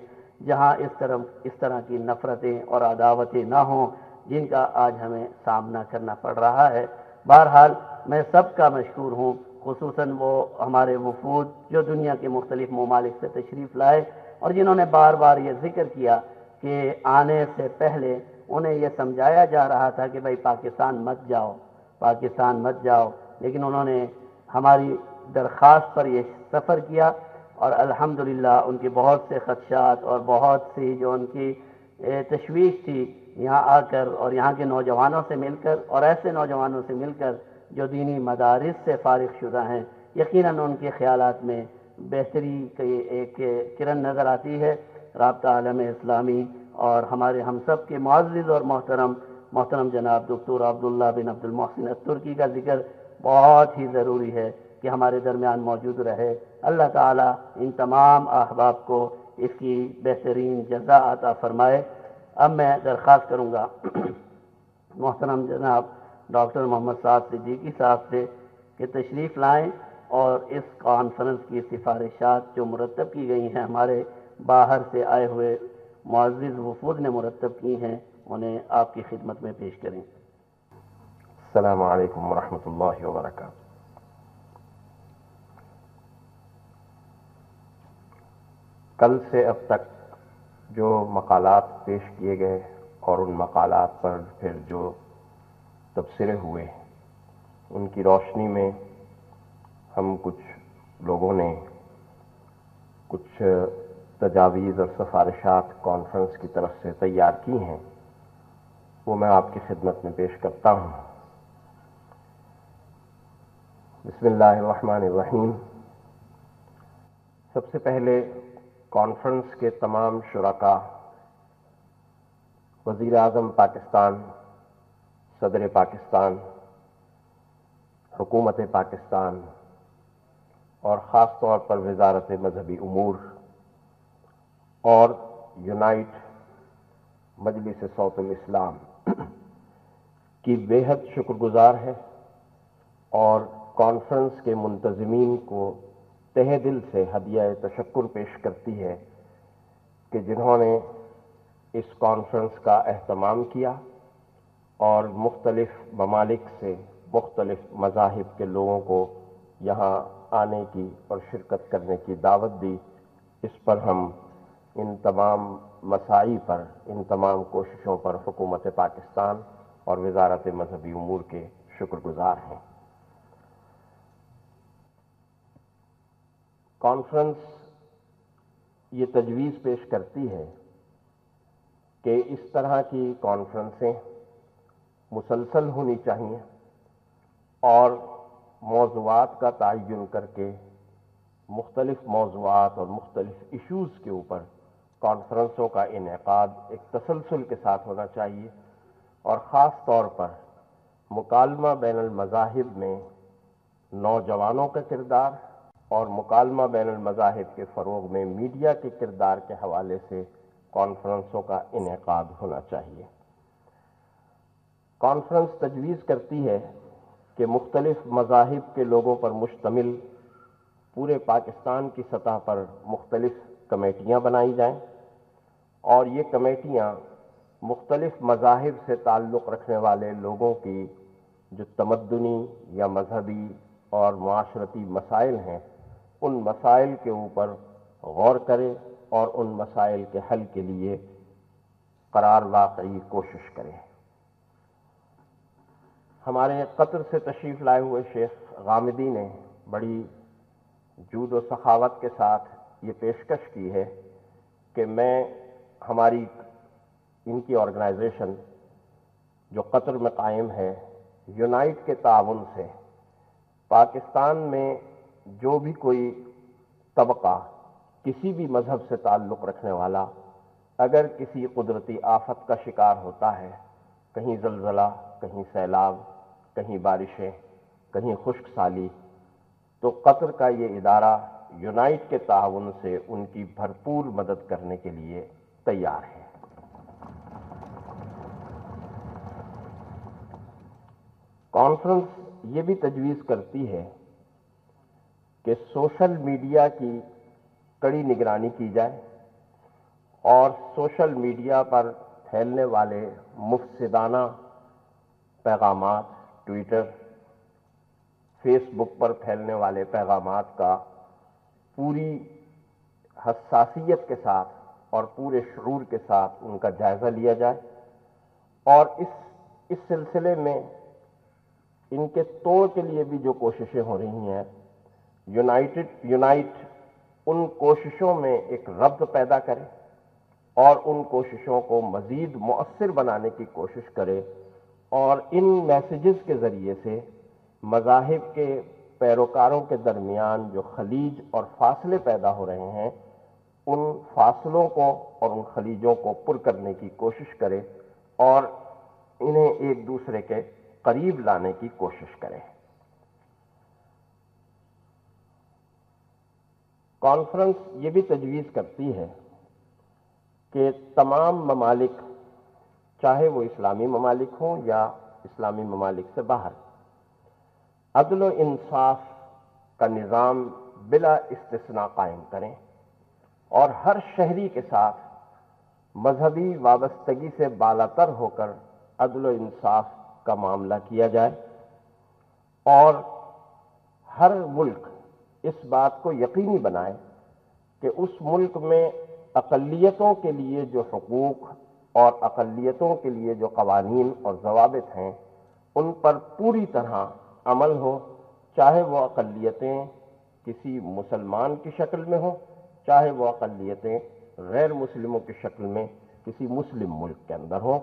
[SPEAKER 2] جہاں اس طرح کی نفرتیں اور عداوتیں نہ ہوں جن کا آج ہمیں سامنا کرنا پڑ رہا ہے۔ بہرحال میں سب کا مشکور ہوں، خصوصاً وہ ہمارے وفود جو دنیا کے مختلف ممالک سے تشریف لائے، اور جنہوں نے بار بار یہ ذکر کیا کہ آنے سے پہلے انہیں یہ سمجھایا جا رہا تھا کہ بھائی پاکستان مت جاؤ، پاکستان مت جاؤ، لیکن انہوں نے ہماری درخواست پر یہ سفر کیا، اور الحمدللہ ان کی بہت سے خدشات اور بہت سی جو ان کی تشویش تھی، یہاں آ کر اور یہاں کے نوجوانوں سے مل کر اور ایسے نوجوانوں سے مل کر جو دینی مدارس سے فارغ شدہ ہیں، یقیناً ان کے خیالات میں بہتری کی ایک کرن نظر آتی ہے۔ رابطہ عالم اسلامی اور ہمارے ہم سب کے معزز اور محترم جناب دکتر عبداللہ بن عبد المحسن الترکی کا ذکر بہت ہی ضروری ہے کہ ہمارے درمیان موجود رہے. اللہ تعالیٰ ان تمام احباب کو اس کی بہترین جزا عطا فرمائے. اب میں درخواست کروں گا محترم جناب ڈاکٹر محمد سعد صدیقی صاحب سے کہ تشریف لائیں اور اس کانفرنس کی سفارشات جو مرتب کی گئی ہیں ہمارے باہر سے آئے ہوئے معزز وفود نے مرتب کی ہیں انہیں آپ کی خدمت میں پیش کریں.
[SPEAKER 5] السلام علیکم ورحمۃ اللہ وبرکاتہ. کل سے اب تک جو مقالات پیش کیے گئے اور ان مقالات پر پھر جو تبصرے ہوئے ان کی روشنی میں ہم کچھ لوگوں نے کچھ تجاویز اور سفارشات کانفرنس کی طرف سے تیار کی ہیں، وہ میں آپ کی خدمت میں پیش کرتا ہوں. بسم اللہ الرحمن الرحیم. سب سے پہلے کانفرنس کے تمام شرکاء، وزیر اعظم پاکستان، صدر پاکستان، حکومت پاکستان اور خاص طور پر وزارت مذہبی امور اور یونائٹ مجلس صوت الاسلام کی بے حد شکر گزار ہے اور کانفرنس کے منتظمین کو تہہ دل سے ہدیہ تشکر پیش کرتی ہے کہ جنہوں نے اس کانفرنس کا اہتمام کیا اور مختلف ممالک سے مختلف مذاہب کے لوگوں کو یہاں آنے کی اور شرکت کرنے کی دعوت دی. اس پر ہم ان تمام مساعی پر، ان تمام کوششوں پر حکومت پاکستان اور وزارت مذہبی امور کے شکر گزار ہیں. کانفرنس یہ تجویز پیش کرتی ہے کہ اس طرح کی کانفرنسیں مسلسل ہونی چاہیے اور موضوعات کا تعین کر کے مختلف موضوعات اور مختلف ایشوز کے اوپر کانفرنسوں کا انعقاد ایک تسلسل کے ساتھ ہونا چاہیے اور خاص طور پر مکالمہ بین المذاہب میں نوجوانوں کا کردار اور مکالمہ بین المذاہب کے فروغ میں میڈیا کے کردار کے حوالے سے کانفرنسوں کا انعقاد ہونا چاہیے. کانفرنس تجویز کرتی ہے کہ مختلف مذاہب کے لوگوں پر مشتمل پورے پاکستان کی سطح پر مختلف کمیٹیاں بنائی جائیں اور یہ کمیٹیاں مختلف مذاہب سے تعلق رکھنے والے لوگوں کی جو تمدنی یا مذہبی اور معاشرتی مسائل ہیں ان مسائل کے اوپر غور کرے اور ان مسائل کے حل کے لیے قرار واقعی کوشش کرے. ہمارے قطر سے تشریف لائے ہوئے شیخ غامدی نے بڑی جود و سخاوت کے ساتھ یہ پیشکش کی ہے کہ میں ہماری ان کی آرگنائزیشن جو قطر میں قائم ہے یونائٹ کے تعاون سے پاکستان میں جو بھی کوئی طبقہ کسی بھی مذہب سے تعلق رکھنے والا اگر کسی قدرتی آفت کا شکار ہوتا ہے، کہیں زلزلہ، کہیں سیلاب، کہیں بارشیں، کہیں خشک سالی، تو قطر کا یہ ادارہ یونائٹ کے تعاون سے ان کی بھرپور مدد کرنے کے لیے تیار ہے. کانفرنس یہ بھی تجویز کرتی ہے کہ سوشل میڈیا کی کڑی نگرانی کی جائے اور سوشل میڈیا پر پھیلنے والے مفسدانہ پیغامات، ٹویٹر، فیس بک پر پھیلنے والے پیغامات کا پوری حساسیت کے ساتھ اور پورے شعور کے ساتھ ان کا جائزہ لیا جائے اور اس سلسلے میں ان کے توڑ کے لیے بھی جو کوششیں ہو رہی ہیں یونائٹ ان کوششوں میں ایک ربط پیدا کرے اور ان کوششوں کو مزید مؤثر بنانے کی کوشش کرے اور ان میسیجز کے ذریعے سے مذاہب کے پیروکاروں کے درمیان جو خلیج اور فاصلے پیدا ہو رہے ہیں ان فاصلوں کو اور ان خلیجوں کو پر کرنے کی کوشش کرے اور انہیں ایک دوسرے کے قریب لانے کی کوشش کرے۔ کانفرنس یہ بھی تجویز کرتی ہے کہ تمام ممالک، چاہے وہ اسلامی ممالک ہوں یا اسلامی ممالک سے باہر، عدل و انصاف کا نظام بلا استثناء قائم کریں اور ہر شہری کے ساتھ مذہبی وابستگی سے بالاتر ہو کر عدل و انصاف کا معاملہ کیا جائے، اور ہر ملک اس بات کو یقینی بنائے کہ اس ملک میں اقلیتوں کے لیے جو حقوق اور اقلیتوں کے لیے جو قوانین اور ضوابط ہیں ان پر پوری طرح عمل ہو، چاہے وہ اقلیتیں کسی مسلمان کی شکل میں ہوں، چاہے وہ اقلیتیں غیر مسلموں کی شکل میں کسی مسلم ملک کے اندر ہوں۔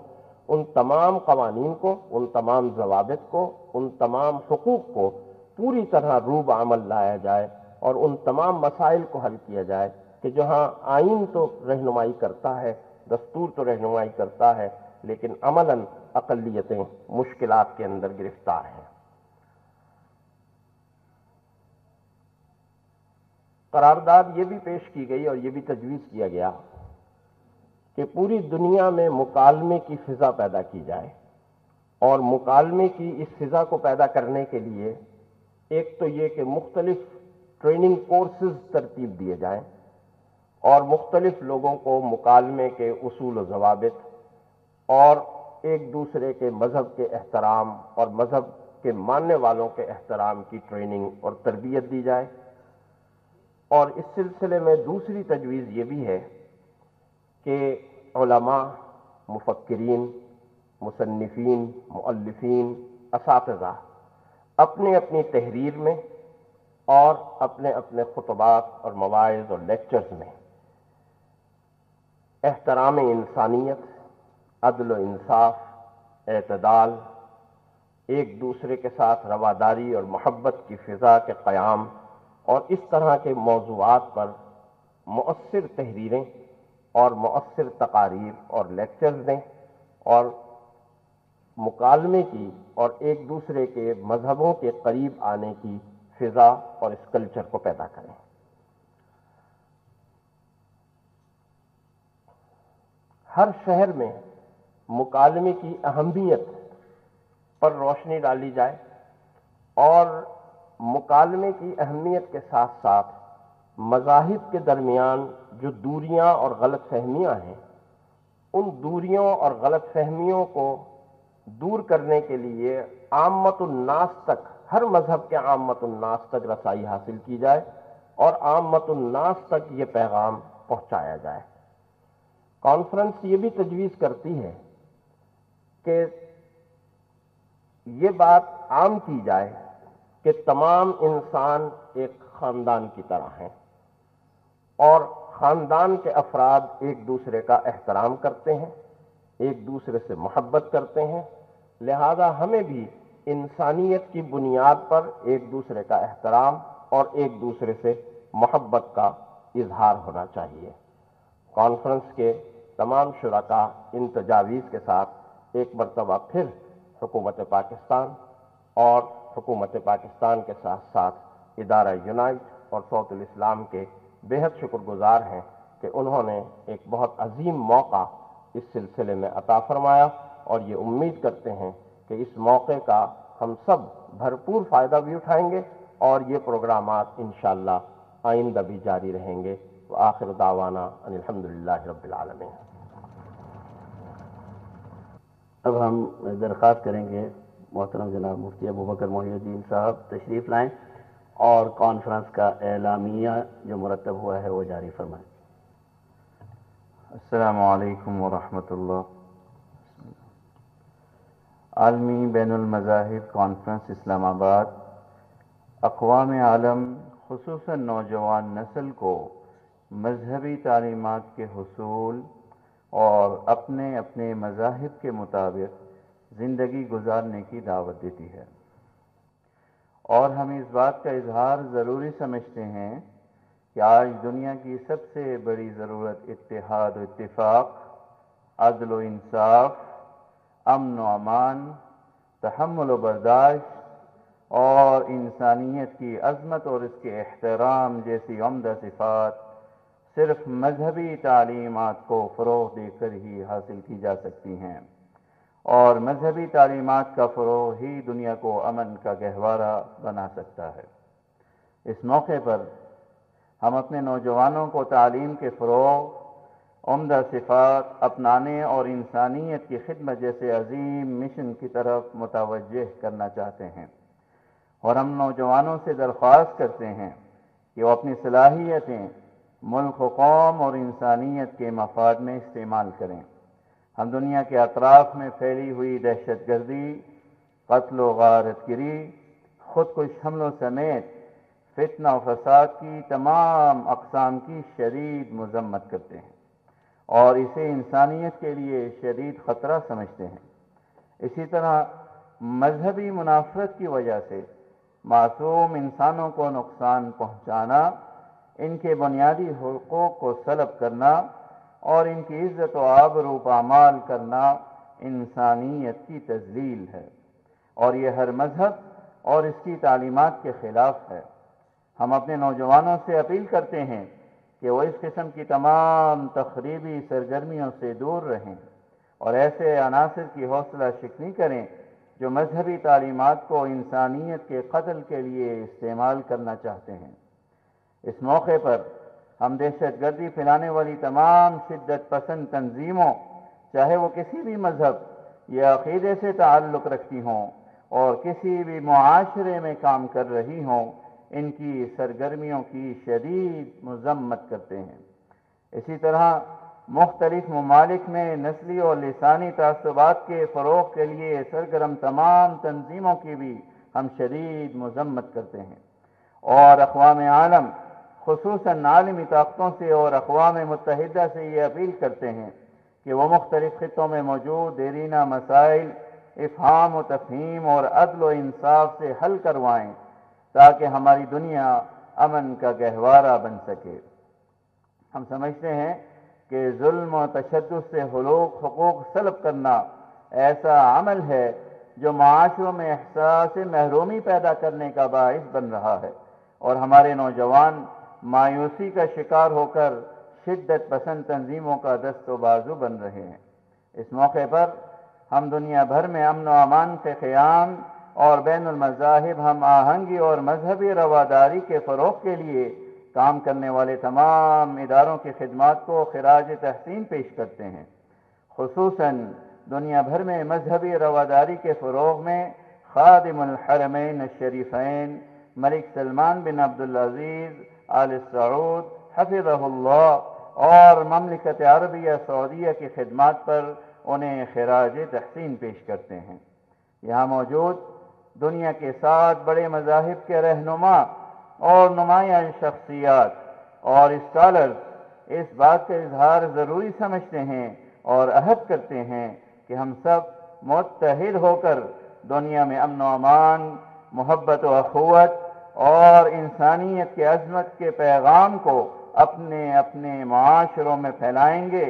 [SPEAKER 5] ان تمام قوانین کو، ان تمام ضوابط کو، ان تمام حقوق کو پوری طرح روب عمل لایا جائے اور ان تمام مسائل کو حل کیا جائے کہ جہاں آئین تو رہنمائی کرتا ہے، دستور تو رہنمائی کرتا ہے، لیکن عملاً اقلیتیں مشکلات کے اندر گرفتار ہیں۔ قرارداد یہ بھی پیش کی گئی اور یہ بھی تجویز کیا گیا کہ پوری دنیا میں مکالمے کی فضا پیدا کی جائے، اور مکالمے کی اس فضا کو پیدا کرنے کے لیے ایک تو یہ کہ مختلف ٹریننگ کورسز ترتیب دیے جائیں اور مختلف لوگوں کو مکالمے کے اصول و ضوابط اور ایک دوسرے کے مذہب کے احترام اور مذہب کے ماننے والوں کے احترام کی ٹریننگ اور تربیت دی جائے۔ اور اس سلسلے میں دوسری تجویز یہ بھی ہے کہ علماء، مفکرین، مصنفین، مؤلفین، اساتذہ اپنی اپنی تحریر میں اور اپنے اپنے خطبات اور مواعظ اور لیکچرز میں احترام انسانیت، عدل و انصاف، اعتدال، ایک دوسرے کے ساتھ رواداری اور محبت کی فضا کے قیام اور اس طرح کے موضوعات پر مؤثر تحریریں اور مؤثر تقاریر اور لیکچرز دیں اور مکالمے کی اور ایک دوسرے کے مذہبوں کے قریب آنے کی فضا اور اس کلچر کو پیدا کریں۔ ہر شہر میں مکالمے کی اہمیت پر روشنی ڈالی جائے اور مکالمے کی اہمیت کے ساتھ ساتھ مذاہب کے درمیان جو دوریاں اور غلط فہمیاں ہیں ان دوریوں اور غلط فہمیوں کو دور کرنے کے لیے عامت الناس تک، ہر مذہب کے عامت الناس تک رسائی حاصل کی جائے اور عامت الناس تک یہ پیغام پہنچایا جائے۔ کانفرنس یہ بھی تجویز کرتی ہے کہ یہ بات عام کی جائے کہ تمام انسان ایک خاندان کی طرح ہیں اور خاندان کے افراد ایک دوسرے کا احترام کرتے ہیں، ایک دوسرے سے محبت کرتے ہیں، لہذا ہمیں بھی انسانیت کی بنیاد پر ایک دوسرے کا احترام اور ایک دوسرے سے محبت کا اظہار ہونا چاہیے۔ کانفرنس کے تمام شرکاء ان تجاویز کے ساتھ ایک مرتبہ پھر حکومت پاکستان اور حکومت پاکستان کے ساتھ ساتھ ادارہ یونائٹ اور صوت الاسلام کے بے حد شکر گزار ہیں کہ انہوں نے ایک بہت عظیم موقع اس سلسلے میں عطا فرمایا، اور یہ امید کرتے ہیں کہ اس موقع کا ہم سب بھرپور فائدہ بھی اٹھائیں گے اور یہ پروگرامات انشاءاللہ آئندہ بھی جاری رہیں گے۔ وآخر دعوانا ان الحمدللہ رب العالمین۔
[SPEAKER 2] اب ہم درخواست کریں گے محترم جناب مفتی ابوبکر محی الدین صاحب تشریف لائیں اور کانفرنس کا اعلامیہ جو مرتب ہوا ہے وہ جاری فرمائیں۔
[SPEAKER 6] السلام علیکم ورحمۃ اللہ۔ عالمی بین المذاہب کانفرنس اسلام آباد اقوام عالم خصوصاً نوجوان نسل کو مذہبی تعلیمات کے حصول اور اپنے اپنے مذاہب کے مطابق زندگی گزارنے کی دعوت دیتی ہے، اور ہم اس بات کا اظہار ضروری سمجھتے ہیں کہ آج دنیا کی سب سے بڑی ضرورت اتحاد و اتفاق، عدل و انصاف، امن و امان، تحمل و برداشت اور انسانیت کی عظمت اور اس کے احترام جیسی عمدہ صفات صرف مذہبی تعلیمات کو فروغ دے کر ہی حاصل کی جا سکتی ہیں، اور مذہبی تعلیمات کا فروغ ہی دنیا کو امن کا گہوارہ بنا سکتا ہے۔ اس موقع پر ہم اپنے نوجوانوں کو تعلیم کے فروغ، عمدہ صفات اپنانے اور انسانیت کی خدمت جیسے عظیم مشن کی طرف متوجہ کرنا چاہتے ہیں، اور ہم نوجوانوں سے درخواست کرتے ہیں کہ وہ اپنی صلاحیتیں ملک و قوم اور انسانیت کے مفاد میں استعمال کریں۔ ہم دنیا کے اطراف میں پھیلی ہوئی دہشت گردی، قتل و غارت گری، خودکش حملوں سمیت فتنہ و فساد کی تمام اقسام کی شدید مذمت کرتے ہیں اور اسے انسانیت کے لیے شدید خطرہ سمجھتے ہیں۔ اسی طرح مذہبی منافرت کی وجہ سے معصوم انسانوں کو نقصان پہنچانا، ان کے بنیادی حقوق کو سلب کرنا اور ان کی عزت و آبرو پامال کرنا انسانیت کی تذلیل ہے، اور یہ ہر مذہب اور اس کی تعلیمات کے خلاف ہے۔ ہم اپنے نوجوانوں سے اپیل کرتے ہیں کہ وہ اس قسم کی تمام تخریبی سرگرمیوں سے دور رہیں اور ایسے عناصر کی حوصلہ شکنی کریں جو مذہبی تعلیمات کو انسانیت کے قتل کے لیے استعمال کرنا چاہتے ہیں۔ اس موقع پر ہم دہشت گردی پھیلانے والی تمام شدت پسند تنظیموں، چاہے وہ کسی بھی مذہب یا عقیدے سے تعلق رکھتی ہوں اور کسی بھی معاشرے میں کام کر رہی ہوں، ان کی سرگرمیوں کی شدید مذمت کرتے ہیں۔ اسی طرح مختلف ممالک میں نسلی اور لسانی تعصبات کے فروغ کے لیے سرگرم تمام تنظیموں کی بھی ہم شدید مذمت کرتے ہیں، اور اقوام عالم خصوصاً عالمی طاقتوں سے اور اقوام متحدہ سے یہ اپیل کرتے ہیں کہ وہ مختلف خطوں میں موجود دیرینہ مسائل افہام و تفہیم اور عدل و انصاف سے حل کروائیں تاکہ ہماری دنیا امن کا گہوارہ بن سکے۔ ہم سمجھتے ہیں کہ ظلم و تشدد سے حقوق سلب کرنا ایسا عمل ہے جو معاشروں میں احساس محرومی پیدا کرنے کا باعث بن رہا ہے، اور ہمارے نوجوان مایوسی کا شکار ہو کر شدت پسند تنظیموں کا دست و بازو بن رہے ہیں۔ اس موقع پر ہم دنیا بھر میں امن و امان کے قیام اور بین المذاہب ہم آہنگی اور مذہبی رواداری کے فروغ کے لیے کام کرنے والے تمام اداروں کی خدمات کو خراج تحسین پیش کرتے ہیں۔ خصوصاً دنیا بھر میں مذہبی رواداری کے فروغ میں خادم الحرمین الشریفین ملک سلمان بن عبدالعزیز آل سعود حفظہ اللہ اور مملکت عربیہ سعودیہ کی خدمات پر انہیں خراج تحسین پیش کرتے ہیں۔ یہاں موجود دنیا کے 7 بڑے مذاہب کے رہنما اور نمایاں شخصیات اور اسکالرز اس بات کا اظہار ضروری سمجھتے ہیں اور عہد کرتے ہیں کہ ہم سب متحد ہو کر دنیا میں امن و امان، محبت و اخوت اور انسانیت کی عظمت کے پیغام کو اپنے اپنے معاشروں میں پھیلائیں گے،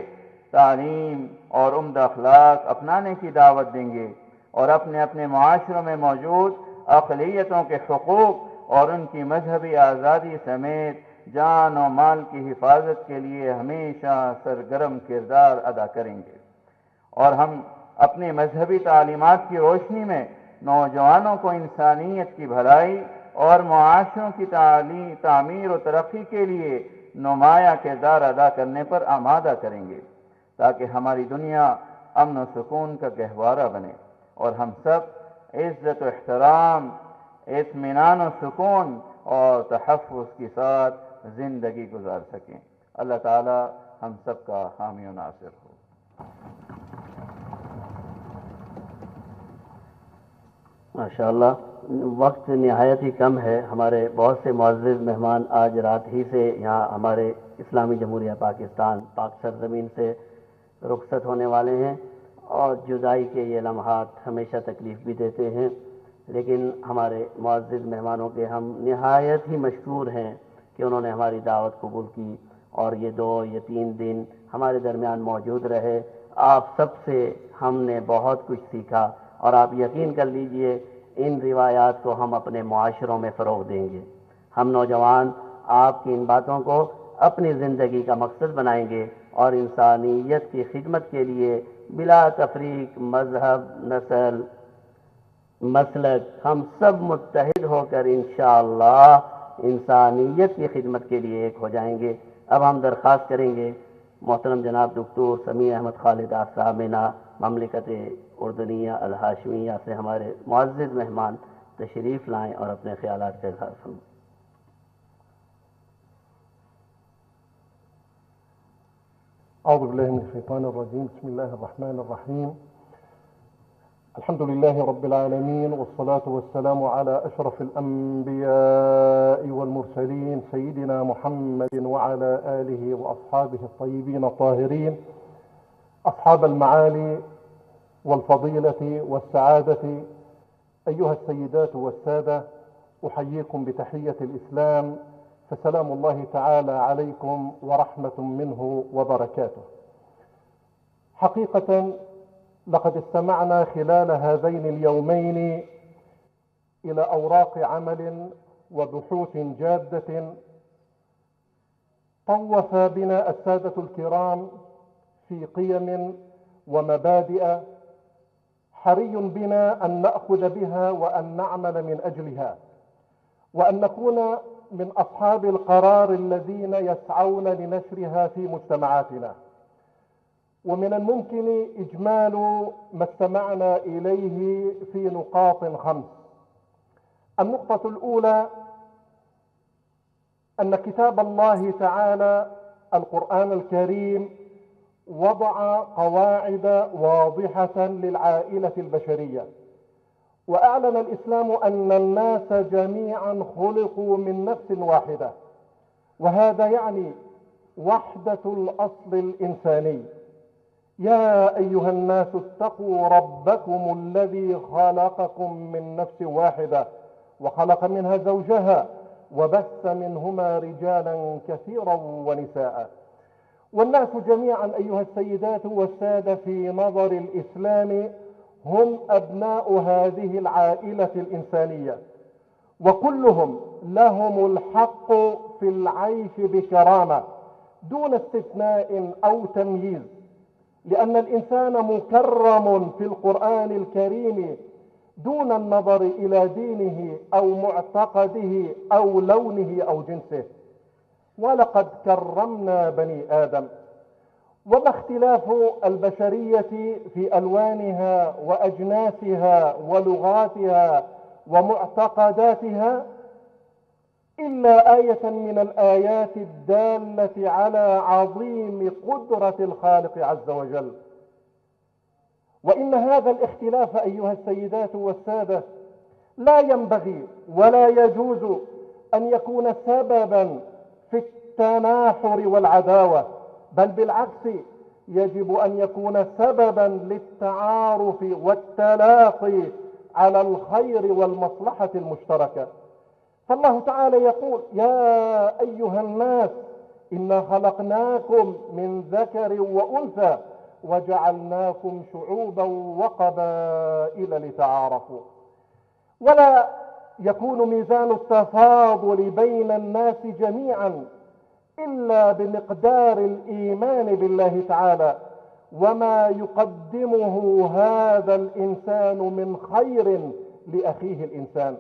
[SPEAKER 6] تعلیم اور عمدہ اخلاق اپنانے کی دعوت دیں گے، اور اپنے اپنے معاشروں میں موجود اقلیتوں کے حقوق اور ان کی مذہبی آزادی سمیت جان و مال کی حفاظت کے لیے ہمیشہ سرگرم کردار ادا کریں گے، اور ہم اپنی مذہبی تعلیمات کی روشنی میں نوجوانوں کو انسانیت کی بھلائی اور معاشروں کی تعمیر و ترقی کے لیے نمایاں کردار ادا کرنے پر آمادہ کریں گے تاکہ ہماری دنیا امن و سکون کا گہوارہ بنے اور ہم سب عزت و احترام، اطمینان و سکون اور تحفظ کے ساتھ زندگی گزار سکیں۔ اللہ تعالی ہم سب کا حامی و ناصر ہو۔
[SPEAKER 2] ماشاءاللہ، وقت نہایت ہی کم ہے۔ ہمارے بہت سے معزز مہمان آج رات ہی سے یہاں ہمارے اسلامی جمہوریہ پاکستان پاک سرزمین سے رخصت ہونے والے ہیں، اور جدائی کے یہ لمحات ہمیشہ تکلیف بھی دیتے ہیں، لیکن ہمارے معزز مہمانوں کے ہم نہایت ہی مشکور ہیں کہ انہوں نے ہماری دعوت قبول کی اور یہ 2-3 دن ہمارے درمیان موجود رہے۔ آپ سب سے ہم نے بہت کچھ سیکھا، اور آپ یقین کر لیجئے ان روایات کو ہم اپنے معاشروں میں فروغ دیں گے۔ ہم نوجوان آپ کی ان باتوں کو اپنی زندگی کا مقصد بنائیں گے اور انسانیت کی خدمت کے لیے بلا تفریق مذہب، نسل، مسلک ہم سب متحد ہو کر انشاءاللہ انسانیت کی خدمت کے لیے ایک ہو جائیں گے۔ اب ہم درخواست کریں گے محترم جناب دکتور سمیع احمد خالد آسامنا مملکت اردنیہ الہاشمیہ سے ہمارے معزز مہمان تشریف لائیں اور اپنے خیالات کا اظہار فرمائیں۔
[SPEAKER 7] أعوذ بالله من الشيطان الرجيم. بسم الله الرحمن الرحيم. الحمد لله رب العالمين، والصلاة والسلام على أشرف الأنبياء والمرسلين سيدنا محمد وعلى آله وأصحابه الطيبين الطاهرين، أصحاب المعالي والفضيلة والسعادة. أيها السيدات والسادة، أحييكم بتحية الإسلام، فسلام الله تعالى عليكم ورحمة منه وبركاته. حقيقة لقد استمعنا خلال هذين اليومين إلى أوراق عمل وبحوث جادة طوف بنا السادة الكرام في قيم ومبادئ حري بنا أن نأخذ بها وأن نعمل من أجلها، وأن نكون من أصحاب القرار الذين يسعون لنشرها في مجتمعاتنا. ومن الممكن إجمال ما استمعنا إليه في نقاط 5. النقطة الأولى أن كتاب الله تعالى القرآن الكريم وضع قواعد واضحة للعائلة البشرية، وأعلن الإسلام أن الناس جميعا خلقوا من نفس واحدة، وهذا يعني وحدة الأصل الإنساني. يا أيها الناس اتقوا ربكم الذي خلقكم من نفس واحدة وخلق منها زوجها وبث منهما رجالا كثيرا ونساء. والناس جميعا أيها السيدات والسادة في نظر الإسلام هم أبناء هذه العائلة الإنسانية، وكلهم لهم الحق في العيش بكرامة دون استثناء أو تمييز، لأن الإنسان مكرم في القرآن الكريم دون النظر إلى دينه أو معتقده أو لونه أو جنسه. ولقد كرمنا بني آدم. وما اختلاف البشرية في ألوانها وأجناسها ولغاتها ومعتقداتها إلا آية من الآيات الدالة على عظيم قدرة الخالق عز وجل. وإن هذا الاختلاف أيها السيدات والسادة لا ينبغي ولا يجوز أن يكون سببا في التناحر والعداوة، بل بالعكس يجب أن يكون سببا للتعارف والتلاقي على الخير والمصلحة المشتركة. فالله تعالى يقول: يا أيها الناس إنا خلقناكم من ذكر وأنثى وجعلناكم شعوبا وقبائل لتعارفوا. ولا يكون ميزان التفاضل بين الناس جميعا إلا بمقدار الإيمان بالله تعالى وما يقدمه هذا الإنسان من خير لأخيه الإنسان.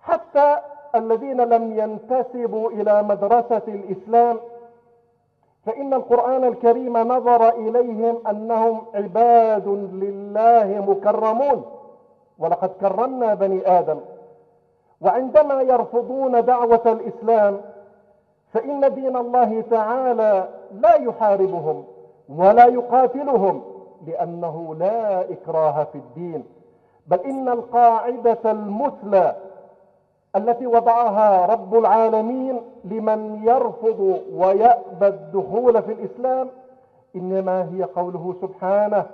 [SPEAKER 7] حتى الذين لم ينتسبوا إلى مدرسة الإسلام فإن القرآن الكريم نظر إليهم أنهم عباد لله مكرمون، ولقد كرمنا بني آدم. وعندما يرفضون دعوة الإسلام فإن دين الله تعالى لا يحاربهم ولا يقاتلهم، لأنه لا إكراه في الدين، بل إن القاعدة المثلى التي وضعها رب العالمين لمن يرفض ويأبى الدخول في الإسلام إنما هي قوله سبحانه: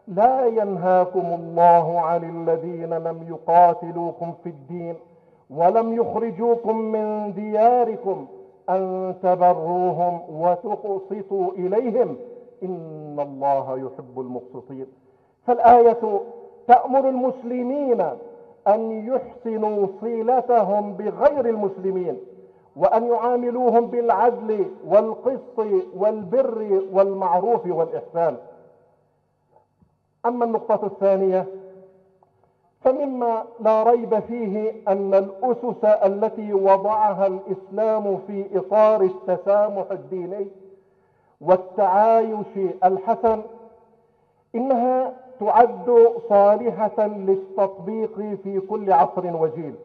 [SPEAKER 7] لا ينهاكم الله عن الذين لم يقاتلوكم في الدين ولم يخرجوكم من دياركم أن تبروهم وتقسطوا إليهم إن الله يحب المقسطين. فالآية تأمر المسلمين أن يحسنوا صلتهم بغير المسلمين، وأن يعاملوهم بالعدل والقسط والبر والمعروف والإحسان. أما النقطة الثانية فمما لا ريب فيه أن الأسس التي وضعها الإسلام في إطار التسامح الديني والتعايش الحسن إنها تعد صالحة للتطبيق في كل عصر وجيل.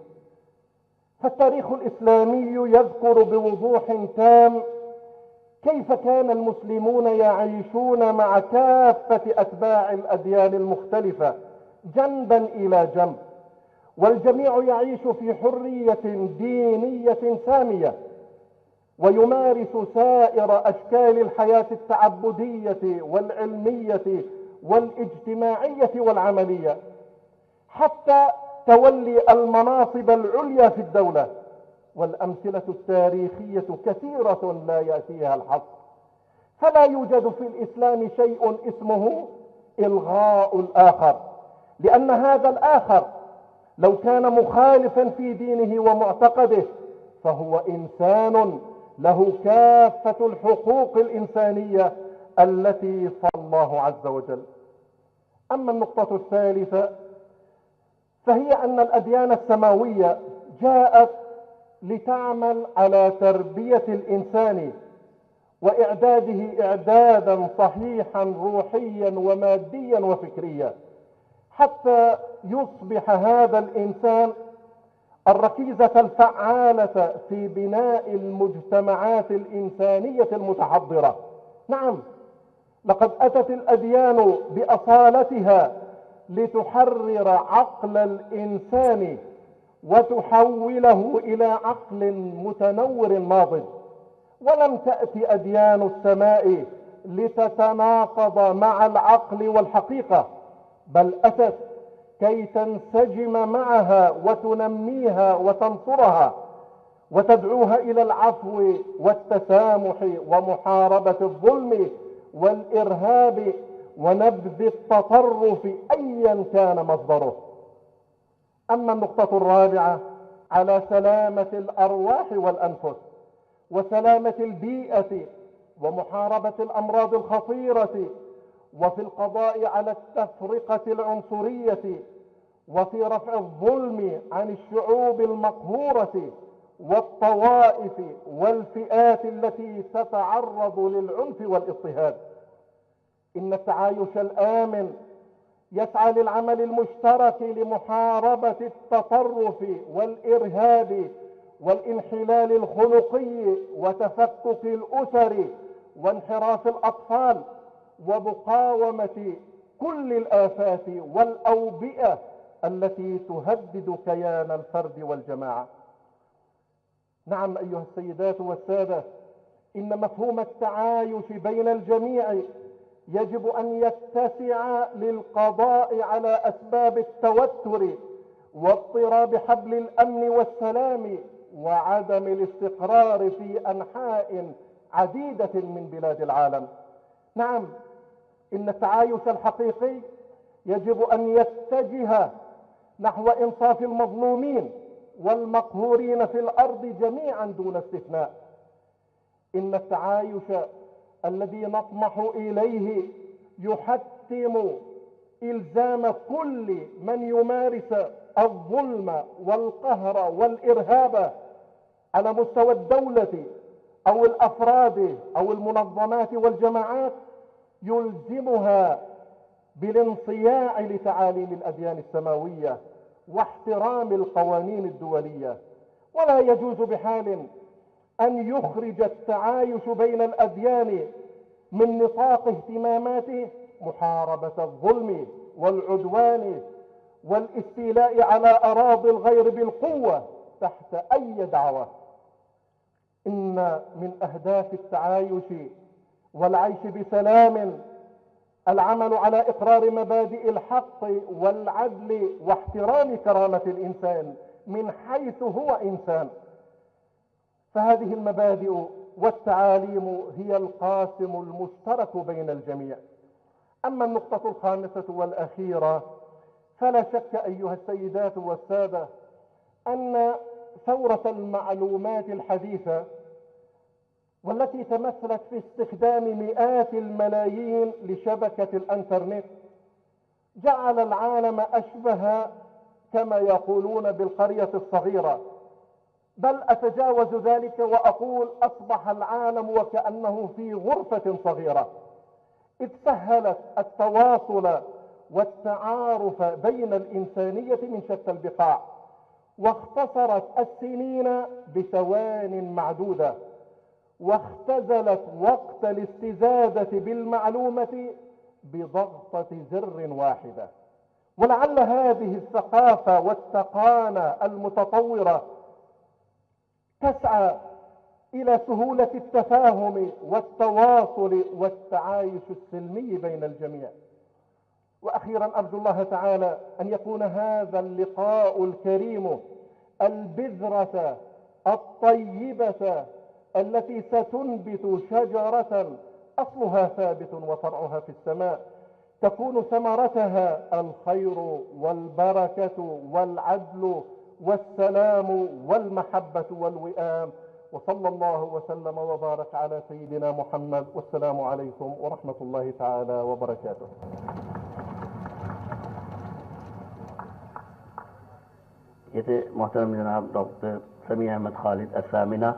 [SPEAKER 7] فالتاريخ الإسلامي يذكر بوضوح تام كيف كان المسلمون يعيشون مع كافة أتباع الأديان المختلفة جنبا إلى جنب، والجميع يعيش في حرية دينية سامية، ويمارس سائر أشكال الحياة التعبدية والعلمية والاجتماعية والعملية، حتى تولي المناصب العليا في الدولة. والأمثلة التاريخية كثيرة لا يأتيها الحصر. فلا يوجد في الإسلام شيء اسمه إلغاء الآخر، لأن هذا الآخر لو كان مخالفا في دينه ومعتقده فهو إنسان له كافة الحقوق الإنسانية التي فالله عز وجل. أما النقطة الثالثة فهي أن الأديان السماوية جاءت لتعمل على تربية الإنسان وإعداده إعدادا صحيحا روحيا وماديا وفكريا، حتى يصبح هذا الإنسان الركيزة الفعالة في بناء المجتمعات الإنسانية المتحضرة. نعم، لقد أتت الأديان بأصالتها لتحرر عقل الإنسان وتحوله إلى عقل متنور ناضج، ولم تأتي أديان السماء لتتناقض مع العقل والحقيقة، بل أتت كي تنسجم معها وتنميها وتنصرها وتدعوها إلى العفو والتسامح ومحاربة الظلم والإرهاب ونبذ التطرف أيا كان مصدره. أما النقطة الرابعة على سلامة الأرواح والأنفس وسلامة البيئة ومحاربة الأمراض الخطيرة، وفي القضاء على التفرقة العنصرية، وفي رفع الظلم عن الشعوب المقهورة والطوائف والفئات التي تتعرض للعنف والاضطهاد. إن التعايش الآمن يسعى للعمل المشترك لمحاربة التطرف والإرهاب والانحلال الخلقي وتفكك الأسر وانحراف الأطفال ومقاومة كل الآفات والأوبئة التي تهدد كيان الفرد والجماعة. نعم أيها السيدات والسادة، إن مفهوم التعايش بين الجميع يجب أن يتسع للقضاء على أسباب التوتر واضطراب حبل الأمن والسلام وعدم الاستقرار في أنحاء عديدة من بلاد العالم. نعم، إن التعايش الحقيقي يجب أن يتجه نحو إنصاف المظلومين والمقهورين في الأرض جميعا دون استثناء. إن التعايش الذي نطمح إليه يحتم إلزام كل من يمارس الظلم والقهر والإرهاب على مستوى الدولة أو الأفراد أو المنظمات والجماعات، يلزمها بالانصياع لتعاليم الأديان السماوية واحترام القوانين الدولية. ولا يجوز بحال أن يخرج التعايش بين الأديان من نطاق اهتماماته محاربة الظلم والعدوان والاستيلاء على أراضي الغير بالقوة تحت أي دعوة. إن من أهداف التعايش والعيش بسلام العمل على إقرار مبادئ الحق والعدل واحترام كرامة الإنسان من حيث هو إنسان. فهذه المبادئ والتعاليم هي القاسم المشترك بين الجميع. أما النقطة الخامسة والأخيرة، فلا شك أيها السيدات والسادة أن ثورة المعلومات الحديثة والتي تمثلت في استخدام مئات الملايين لشبكة الإنترنت جعل العالم أشبه كما يقولون بالقرية الصغيرة، بل أتجاوز ذلك وأقول أصبح العالم وكأنه في غرفة صغيرة، إذ سهلت التواصل والتعارف بين الإنسانية من شتى البقاع، واختصرت السنين بثوان معدودة، واختزلت وقت الاستزادة بالمعلومة بضغطة زر واحدة. ولعل هذه الثقافة والتقانة المتطورة تسعى إلى سهولة التفاهم والتواصل والتعايش السلمي بين الجميع. وأخيرا أرجو الله تعالى أن يكون هذا اللقاء الكريم البذرة الطيبة التي ستنبت شجرة أصلها ثابت وفرعها في السماء، تكون ثمرتها الخير والبركة والعدل والسلام والمحبة والوئام. وصلى الله وسلم وبارك على سيدنا محمد، والسلام عليكم ورحمة الله تعالى وبركاته.
[SPEAKER 2] یہ تھے محترم جناب ڈاکٹر سمیع احمد خالد الثامنہ۔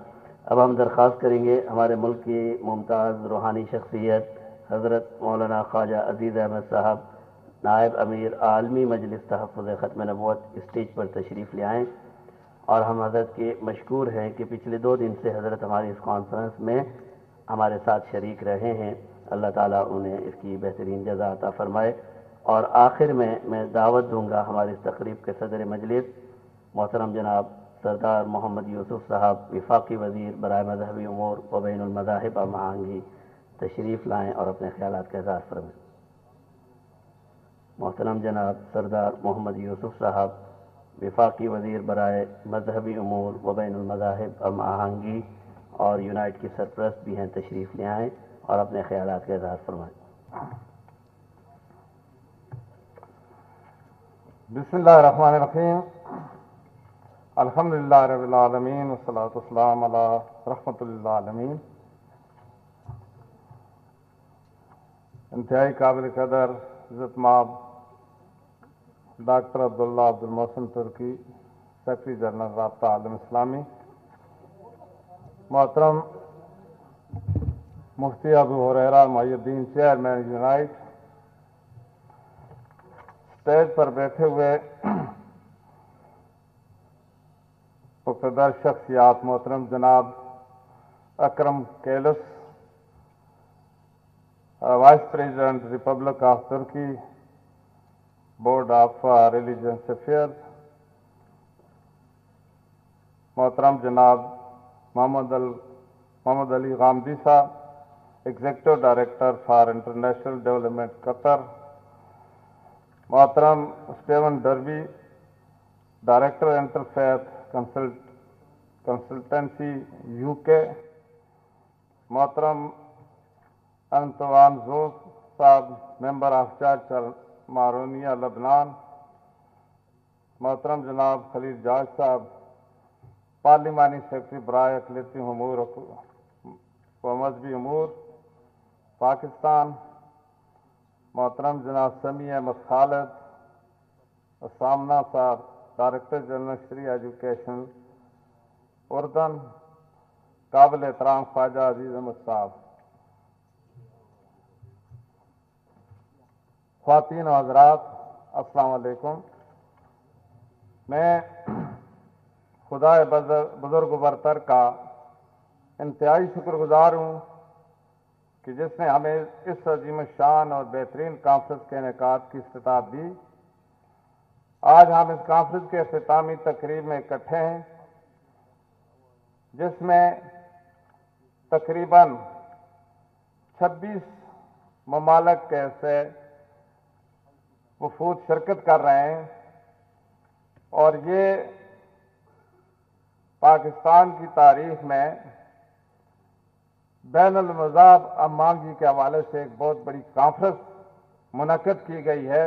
[SPEAKER 2] اب ہم درخواست کریں گے ہمارے ملک کی ممتاز روحانی شخصیت حضرت مولانا خواجہ عزیز احمد صاحب، نائب امیر عالمی مجلس تحفظ ختم نبوت، اسٹیج پر تشریف لے آئیں۔ اور ہم حضرت کے مشکور ہیں کہ پچھلے 2 دن سے حضرت ہماری اس کانفرنس میں ہمارے ساتھ شریک رہے ہیں، اللہ تعالیٰ انہیں اس کی بہترین جزا عطا فرمائے۔ اور آخر میں دعوت دوں گا ہماری اس تقریب کے صدر مجلس محترم جناب سردار محمد یوسف صاحب، وفاقی وزیر برائے مذہبی امور و بین المذاہب آہنگی، تشریف لائیں اور اپنے خیالات کا اظہار فرمائیں۔ محترم جناب سردار محمد یوسف صاحب، وفاقی وزیر برائے مذہبی امور و بین المذاہب آہنگی اور یونائٹ کی سرپرست بھی ہیں، تشریف لے آئیں اور اپنے خیالات کا اظہار فرمائیں۔
[SPEAKER 8] بسم اللہ الرحمن الرحیم، الحمدللہ رب العالمین والصلاة والسلام علی رحمۃ للعالمین۔ انتہائی قابل قدر عزت مآب ڈاکٹر عبداللہ عبدالمحسن ترکی، سیکرٹری جنرل رابطہ عالم اسلامی، محترم مفتی ابو ہریرہ محی الدین، چیئرمین یونائٹ، اسٹیج پر بیٹھے ہوئے مقتدر شخصیات محترم جناب Ekrem Keles, vice president republic of Turkey, board of religious affairs, محترم جناب محمد علی غامدی صاحب، executive director for international development Qatar, محترم Steven Derby, director interfaith consultancy U K, محترم انتوان زوف صاحب، ممبر آف چرچ مارونیہ لبنان، محترم جناب خلیل جاج صاحب، پارلیمانی سیکرٹری برائے اقلیتی امور و مذہبی امور پاکستان، محترم جناب سمیع احمد خالد الثامنہ صاحب، ڈائریکٹر جنرل شری ایجوکیشن اردن، قابل احترام خواجہ عزیز احمد صاحب، خواتین و حضرات السلام علیکم۔ میں خدا بزرگ و برتر کا انتہائی شکر گزار ہوں کہ جس نے ہمیں اس عظیم الشان اور بہترین کانفرنس کے انعقاد کی استطاعت دی۔ آج ہم اس کانفرنس کے اختتامی تقریب میں اکٹھے ہیں، جس میں تقریباً 26 ممالک کے سے وفود شرکت کر رہے ہیں، اور یہ پاکستان کی تاریخ میں بین المذاہب امانگی کے حوالے سے ایک بہت بڑی کانفرنس منعقد کی گئی ہے،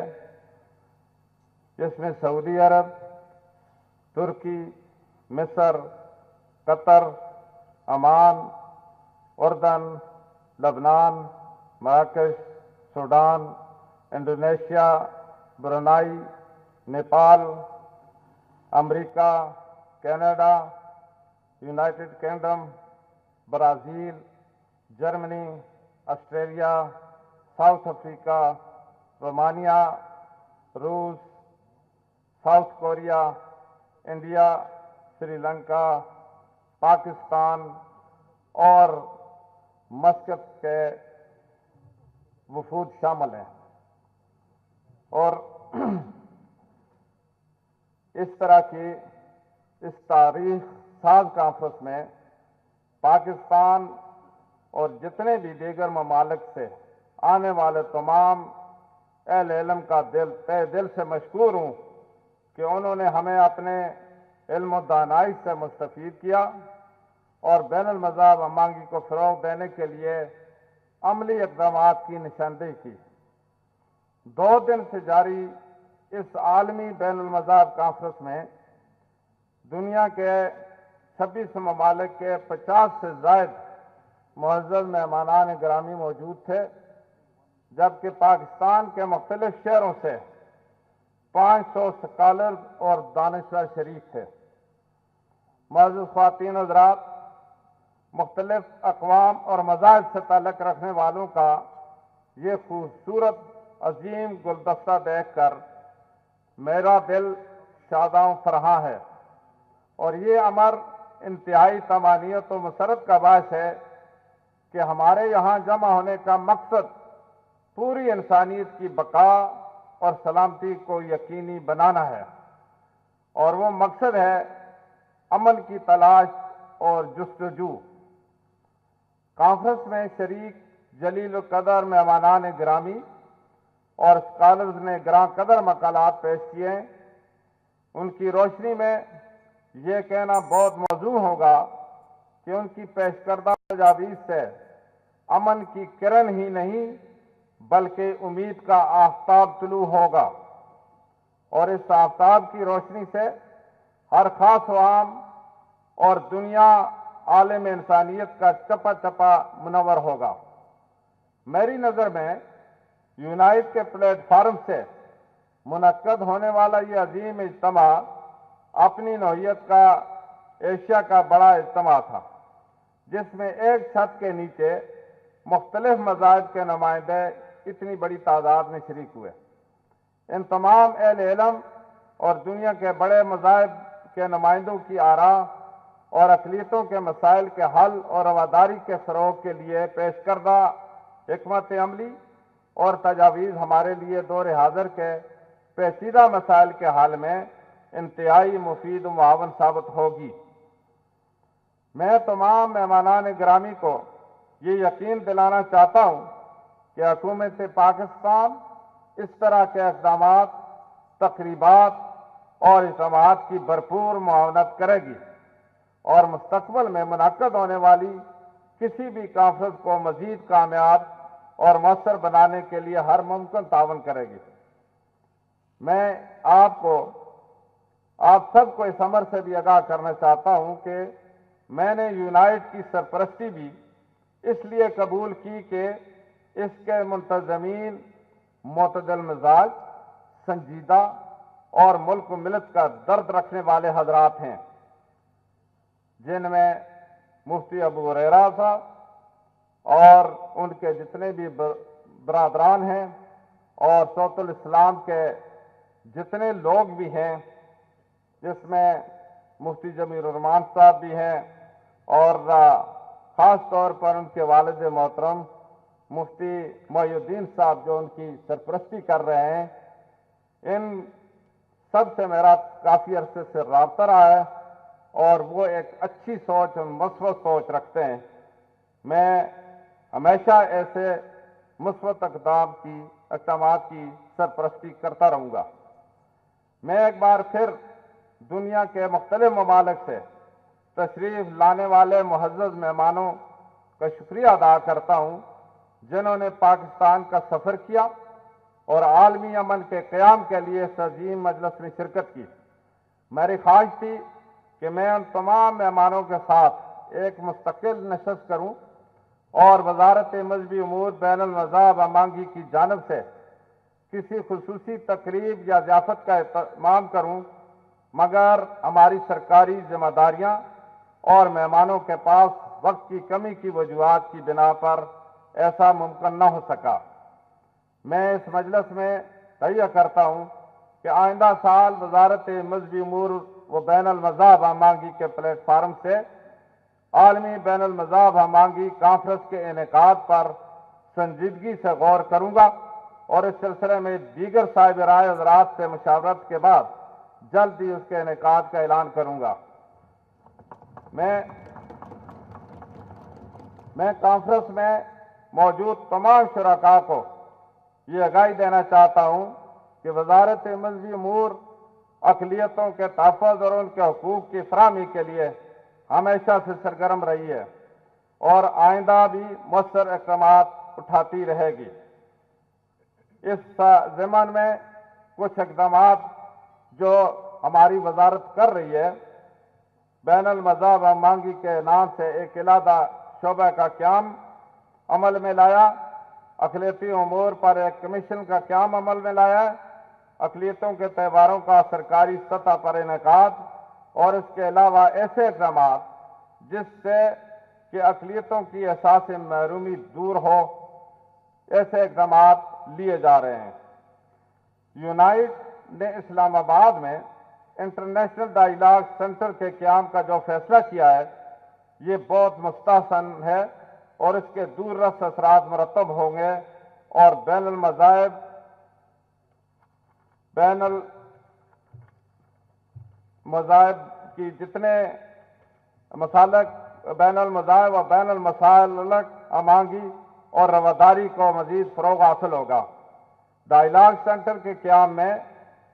[SPEAKER 8] جس میں سعودی عرب، ترکی، مصر، قطر، عمان، اردن، لبنان، مراکش، سوڈان، انڈونیشیا، برونائی، نیپال، امریکہ، Canada, United Kingdom, Brazil, Germany, Australia, South Africa, Romania, روس، South Korea, India, Sri Lanka, Pakistan اور مسقط کے وفود شامل ہیں۔ اور اس طرح کی اس تاریخ ساز کانفرنس میں پاکستان اور جتنے بھی دیگر ممالک سے آنے والے تمام اہل علم کا تہ دل سے مشکور ہوں کہ انہوں نے ہمیں اپنے علم و دانائی سے مستفید کیا اور بین المذاہب امانگی کو فروغ دینے کے لیے عملی اقدامات کی نشاندہی کی۔ 2 دن سے جاری اس عالمی بین المذاہب کانفرنس میں دنیا کے 26 ممالک کے 50 سے زائد معزز مہمانان گرامی موجود تھے، جبکہ پاکستان کے مختلف شہروں سے 500 اسکالر اور دانشور شریک تھے۔ معزز خواتین حضرات، مختلف اقوام اور مذاہب سے تعلق رکھنے والوں کا یہ خوبصورت عظیم گلدستہ دیکھ کر میرا دل شاداں فرحاں ہے، اور یہ امر انتہائی طمانینت و مسرت کا باعث ہے کہ ہمارے یہاں جمع ہونے کا مقصد پوری انسانیت کی بقا اور سلامتی کو یقینی بنانا ہے، اور وہ مقصد ہے امن کی تلاش اور جستجو۔ کانفرنس میں شریک جلیل القدر مہمانان گرامی اور اسکالرز نے گراں قدر مقالات پیش کیے۔ ان کی روشنی میں یہ کہنا بہت موزوں ہوگا کہ ان کی پیش کردہ تجاویز سے امن کی کرن ہی نہیں بلکہ امید کا آفتاب طلوع ہوگا، اور اس آفتاب کی روشنی سے ہر خاص و عام اور دنیا عالم انسانیت کا چپا چپا منور ہوگا۔ میری نظر میں یونائٹ کے پلیٹ فارم سے منعقد ہونے والا یہ عظیم اجتماع اپنی نوعیت کا ایشیا کا بڑا اجتماع تھا، جس میں ایک چھت کے نیچے مختلف مذاہب کے نمائندے اتنی بڑی تعداد میں شریک ہوئے۔ ان تمام اہل علم اور دنیا کے بڑے مذاہب کے نمائندوں کی آراء اور اقلیتوں کے مسائل کے حل اور رواداری کے فروغ کے لیے پیش کردہ حکمت عملی اور تجاویز ہمارے لیے دور حاضر کے پیچیدہ مسائل کے حل میں انتہائی مفید و معاون ثابت ہوگی۔ میں تمام مہمانان گرامی کو یہ یقین دلانا چاہتا ہوں کہ حکومت پاکستان اس طرح کے اقدامات، تقریبات اور اجتماعات کی بھرپور معاونت کرے گی، اور مستقبل میں منعقد ہونے والی کسی بھی کانفرنس کو مزید کامیاب اور مؤثر بنانے کے لیے ہر ممکن تعاون کرے گی۔ میں آپ سب کو اس امر سے بھی آگاہ کرنا چاہتا ہوں کہ میں نے یونائٹ کی سرپرستی بھی اس لیے قبول کی کہ اس کے منتظمین معتدل مزاج، سنجیدہ اور ملک و ملت کا درد رکھنے والے حضرات ہیں، جن میں مفتی ابو ہریرہ صاحب اور ان کے جتنے بھی برادران ہیں، اور صوت الاسلام کے جتنے لوگ بھی ہیں، جس میں مفتی جمیل الرحمان صاحب بھی ہیں، اور خاص طور پر ان کے والد محترم مفتی محی الدین صاحب جو ان کی سرپرستی کر رہے ہیں۔ ان سب سے میرا کافی عرصے سے رابطہ رہا ہے، اور وہ ایک اچھی سوچ اور مثبت سوچ رکھتے ہیں۔ میں ہمیشہ ایسے مثبت اقدامات کی سرپرستی کرتا رہوں گا۔ میں ایک بار پھر دنیا کے مختلف ممالک سے تشریف لانے والے معزز مہمانوں کا شکریہ ادا کرتا ہوں جنہوں نے پاکستان کا سفر کیا اور عالمی امن کے قیام کے لیے اس عظیم مجلس میں شرکت کی۔ میری خواہش تھی کہ میں ان تمام مہمانوں کے ساتھ ایک مستقل نشست کروں اور وزارت مذہبی امور بین المذاہب امانگی کی جانب سے کسی خصوصی تقریب یا ضیافت کا اہتمام کروں، مگر ہماری سرکاری ذمہ داریاں اور مہمانوں کے پاس وقت کی کمی کی وجوہات کی بنا پر ایسا ممکن نہ ہو سکا۔ میں اس مجلس میں تہیہ کرتا ہوں کہ آئندہ سال وزارت مذہبی امور و بین المذاہب امانگی کے پلیٹ فارم سے عالمی بین المذاہب امانگی کانفرنس کے انعقاد پر سنجیدگی سے غور کروں گا اور اس سلسلے میں دیگر صاحب رائے حضرات سے مشاورت کے بعد جلد ہی اس کے انعقاد کا اعلان کروں گا۔ میں کانفرنس میں موجود تمام شرکاء کو یہ آگاہی دینا چاہتا ہوں کہ وزارت مذہبی امور اقلیتوں کے تحفظ اور ان کے حقوق کی فراہمی کے لیے ہمیشہ سے سرگرم رہی ہے اور آئندہ بھی مؤثر اقدامات اٹھاتی رہے گی۔ اس ضمن میں کچھ اقدامات جو ہماری وزارت کر رہی ہے، بین المذاہب امانگی کے نام سے ایک علیحدہ شعبہ کا قیام عمل میں لایا، اقلیتی امور پر ایک کمیشن کا قیام عمل میں لایا ہے، اقلیتوں کے تہواروں کا سرکاری سطح پر انعقاد اور اس کے علاوہ ایسے اقدامات جس سے کہ اقلیتوں کی احساس محرومی دور ہو، ایسے اقدامات لیے جا رہے ہیں۔ یونائٹ نے اسلام آباد میں انٹرنیشنل ڈائیلاگ سینٹر کے قیام کا جو فیصلہ کیا ہے یہ بہت مستحسن ہے اور اس کے دور رس اثرات مرتب ہوں گے اور بین المذاہب کی جتنے مسالک بین المذاہب و بین المسالک امانگی اور رواداری کو مزید فروغ حاصل ہوگا۔ ڈائیلاگ سینٹر کے قیام میں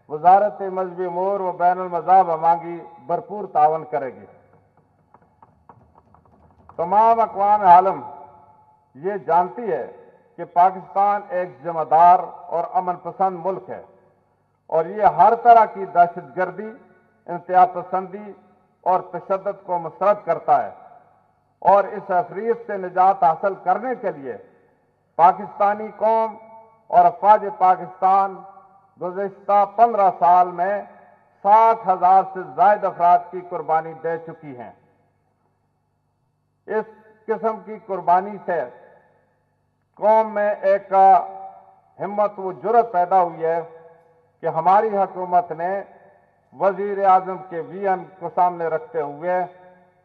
[SPEAKER 8] وزارت مذہبی امور و بین المذاہب امانگی بھرپور تعاون کرے گی۔ تمام اقوام عالم یہ جانتی ہے کہ پاکستان ایک ذمہ دار اور امن پسند ملک ہے اور یہ ہر طرح کی دہشت گردی، انتہا پسندی اور تشدد کو مسترد کرتا ہے اور اس عفریت سے نجات حاصل کرنے کے لیے پاکستانی قوم اور افواج پاکستان گزشتہ 15 سال میں 60,000 سے زائد افراد کی قربانی دے چکی ہیں۔ اس قسم کی قربانی سے قوم میں ایک ہمت و جرأت پیدا ہوئی ہے کہ ہماری حکومت نے وزیر اعظم کے ویژن کو سامنے رکھتے ہوئے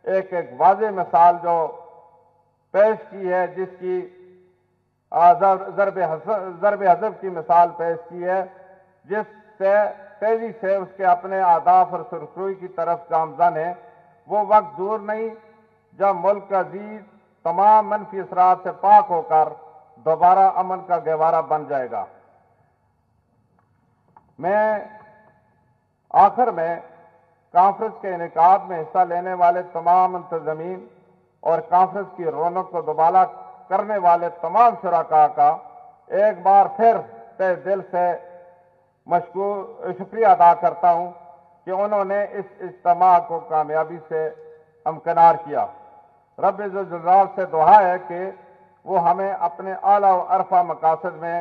[SPEAKER 8] ایک واضح مثال جو پیش کی ہے، جس کی ضرب حذف کی مثال پیش کی ہے، جس سے تیزی سے اس کے اپنے اہداف اور سرخروئی کی طرف گامزن ہے۔ وہ وقت دور نہیں جب ملک کا عزیز تمام منفی اثرات سے پاک ہو کر دوبارہ امن کا گہوارہ بن جائے گا۔ میں آخر میں کانفرنس کے انعقاد میں حصہ لینے والے تمام منتظمین اور کانفرنس کی رونق کو دوبارہ کرنے والے تمام شرکاء کا ایک بار پھر تہ دل سے شکریہ ادا کرتا ہوں کہ انہوں نے اس اجتماع کو کامیابی سے ہمکنار کیا۔ رب ذوالجلال سے دعا ہے کہ وہ ہمیں اپنے اعلیٰ و عرفہ مقاصد میں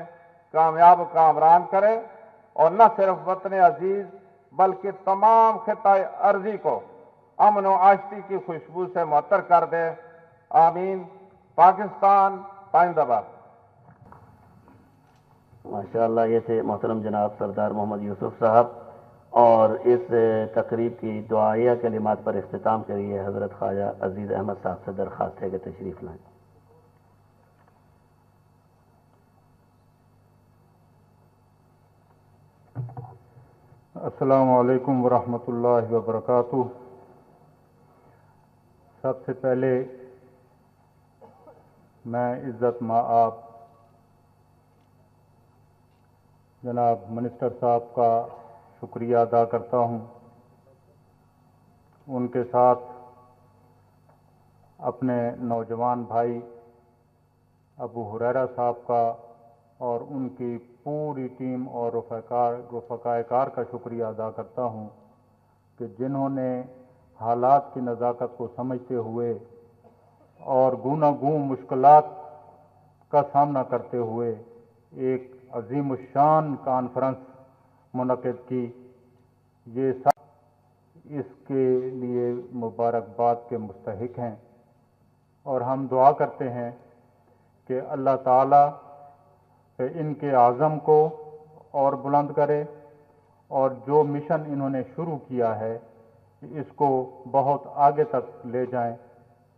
[SPEAKER 8] کامیاب و کامران کرے اور نہ صرف وطن عزیز بلکہ تمام خطۂ ارضی کو امن و آشتی کی خوشبو سے معطر کر دے۔ آمین۔ پاکستان پائندہ باد۔
[SPEAKER 2] ماشاءاللہ، یہ تھے محترم جناب سردار محمد یوسف صاحب، اور اس تقریب کی دعائیہ کلمات پر اختتام کے لیے حضرت خواجہ عزیز احمد صاحب سے درخواست ہے کہ تشریف لائیں۔
[SPEAKER 9] السلام علیکم ورحمۃ اللہ وبرکاتہ۔ سب سے پہلے میں عزت مآب جناب منسٹر صاحب کا شکریہ ادا کرتا ہوں۔ ان کے ساتھ اپنے نوجوان بھائی ابو ہریرہ صاحب کا اور ان کی پوری ٹیم اور رفقائے کار کا شکریہ ادا کرتا ہوں کہ جنہوں نے حالات کی نزاکت کو سمجھتے ہوئے اور گوناگوں مشکلات کا سامنا کرتے ہوئے ایک عظیم الشان کانفرنس منعقد کی. یہ سب اس کے لیے مبارکباد کے مستحق ہیں اور ہم دعا کرتے ہیں کہ اللہ تعالیٰ ان کے عزم کو اور بلند کرے اور جو مشن انہوں نے شروع کیا ہے اس کو بہت آگے تک لے جائیں.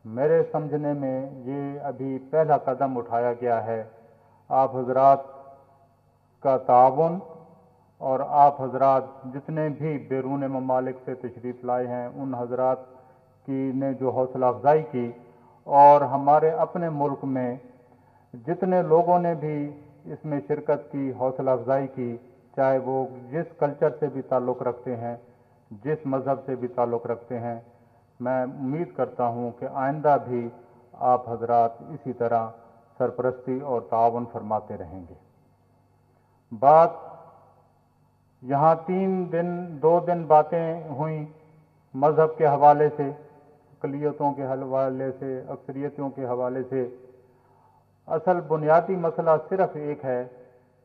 [SPEAKER 9] میرے سمجھنے میں یہ ابھی پہلا قدم اٹھایا گیا ہے. آپ حضرات کا تعاون اور آپ حضرات جتنے بھی بیرون ممالک سے تشریف لائے ہیں ان حضرات کی نے جو حوصلہ افزائی کی اور ہمارے اپنے ملک میں جتنے لوگوں نے بھی اس میں شرکت کی، حوصلہ افزائی کی، چاہے وہ جس کلچر سے بھی تعلق رکھتے ہیں، جس مذہب سے بھی تعلق رکھتے ہیں، میں امید کرتا ہوں کہ آئندہ بھی آپ حضرات اسی طرح سرپرستی اور تعاون فرماتے رہیں گے. بات یہاں 2 دن باتیں ہوئیں مذہب کے حوالے سے، اقلیتوں کے حوالے سے، اکثریتوں کے حوالے سے. اصل بنیادی مسئلہ صرف ایک ہے،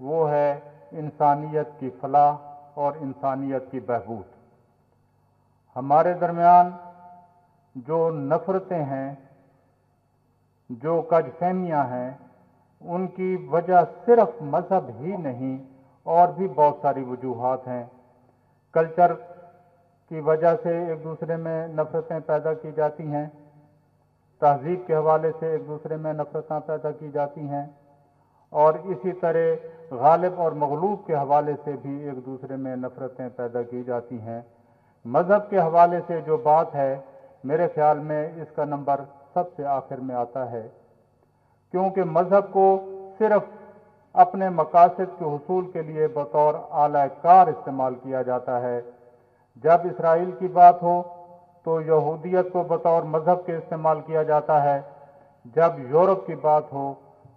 [SPEAKER 9] وہ ہے انسانیت کی فلاح اور انسانیت کی بہبود. ہمارے درمیان جو نفرتیں ہیں، جو کج فہمیاں ہیں، ان کی وجہ صرف مذہب ہی نہیں اور بھی بہت ساری وجوہات ہیں. کلچر کی وجہ سے ایک دوسرے میں نفرتیں پیدا کی جاتی ہیں، تہذیب کے حوالے سے ایک دوسرے میں نفرتیں پیدا کی جاتی ہیں، اور اسی طرح غالب اور مغلوب کے حوالے سے بھی ایک دوسرے میں نفرتیں پیدا کی جاتی ہیں. مذہب کے حوالے سے جو بات ہے میرے خیال میں اس کا نمبر سب سے آخر میں آتا ہے، کیونکہ مذہب کو صرف اپنے مقاصد کے حصول کے لیے بطور آلہ کار استعمال کیا جاتا ہے. جب اسرائیل کی بات ہو تو یہودیت کو بطور مذہب کے استعمال کیا جاتا ہے، جب یورپ کی بات ہو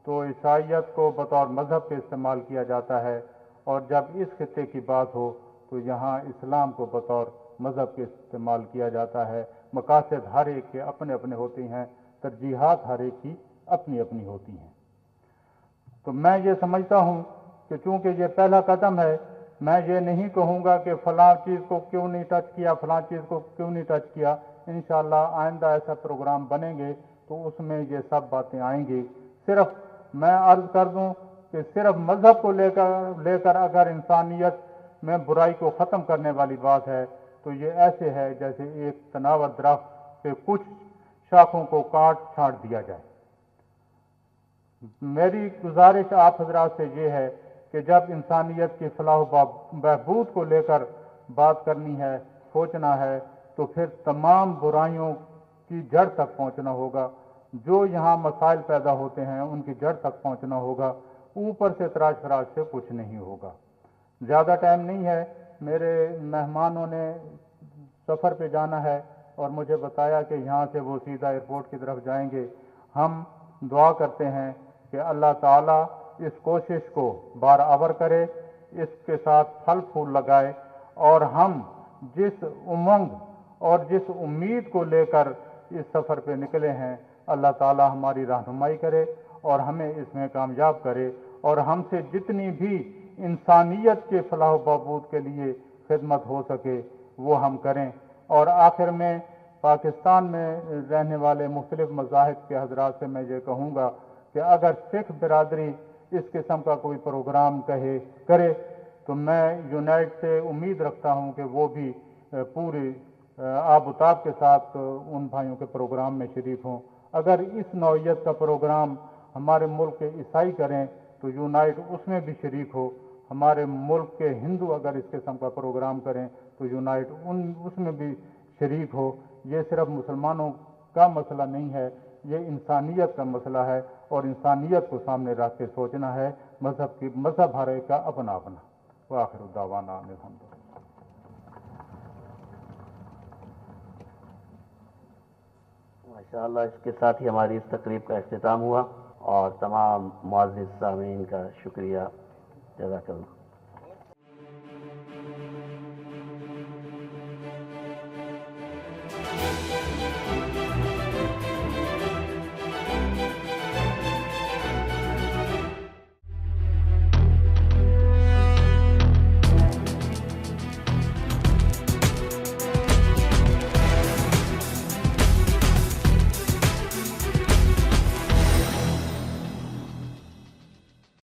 [SPEAKER 9] تو عیسائیت کو بطور مذہب کے استعمال کیا جاتا ہے، اور جب اس خطے کی بات ہو تو یہاں اسلام کو بطور مذہب کے استعمال کیا جاتا ہے. مقاصد ہر ایک کے اپنے اپنے ہوتے ہیں، ترجیحات ہر ایک کی اپنی اپنی ہوتی ہیں. تو میں یہ سمجھتا ہوں کہ چونکہ یہ پہلا قدم ہے، میں یہ نہیں کہوں گا کہ فلاں چیز کو کیوں نہیں ٹچ کیا، فلاں چیز کو کیوں نہیں ٹچ کیا. انشاءاللہ آئندہ ایسا پروگرام بنیں گے تو اس میں یہ سب باتیں آئیں گی. صرف میں عرض کر دوں کہ صرف مذہب کو لے کر اگر انسانیت میں برائی کو ختم کرنے والی بات ہے تو یہ ایسے ہے جیسے ایک تناور درخت کے کچھ شاخوں کو کاٹ چھانٹ دیا جائے. میری گزارش آپ حضرات سے یہ ہے کہ جب انسانیت کی فلاح و بہبود کو لے کر بات کرنی ہے، سوچنا ہے، تو پھر تمام برائیوں کی جڑ تک پہنچنا ہوگا. جو یہاں مسائل پیدا ہوتے ہیں ان کی جڑ تک پہنچنا ہوگا. اوپر سے تراش فراش سے کچھ نہیں ہوگا. زیادہ ٹائم نہیں ہے، میرے مہمانوں نے سفر پہ جانا ہے اور مجھے بتایا کہ یہاں سے وہ سیدھا ایئرپورٹ کی طرف جائیں گے. ہم دعا کرتے ہیں کہ اللہ تعالیٰ اس کوشش کو بارآور کرے، اس کے ساتھ پھل پھول لگائے، اور ہم جس امنگ اور جس امید کو لے کر اس سفر پہ نکلے ہیں اللہ تعالیٰ ہماری رہنمائی کرے اور ہمیں اس میں کامیاب کرے، اور ہم سے جتنی بھی انسانیت کے فلاح و بہبود کے لیے خدمت ہو سکے وہ ہم کریں. اور آخر میں پاکستان میں رہنے والے مختلف مذاہب کے حضرات سے میں یہ کہوں گا کہ اگر سکھ برادری اس قسم کا کوئی پروگرام کرے تو میں یونائٹ سے امید رکھتا ہوں کہ وہ بھی پوری آب و تاب کے ساتھ ان بھائیوں کے پروگرام میں شریک ہوں. اگر اس نوعیت کا پروگرام ہمارے ملک کے عیسائی کریں تو یونائٹ اس میں بھی شریک ہو. ہمارے ملک کے ہندو اگر اس قسم کا پروگرام کریں تو یونائٹ اس میں بھی شریک ہو. یہ صرف مسلمانوں کا مسئلہ نہیں ہے، یہ انسانیت کا مسئلہ ہے، اور انسانیت کو سامنے رکھ کے سوچنا ہے. مذہب ہر ایک کا اپنا اپنا. وآخر دعوانا الحمدللہ.
[SPEAKER 2] ماشاءاللہ اس کے ساتھ ہی ہماری اس تقریب کا اختتام ہوا، اور تمام معزز سامعین کا شکریہ، جزاک اللہ۔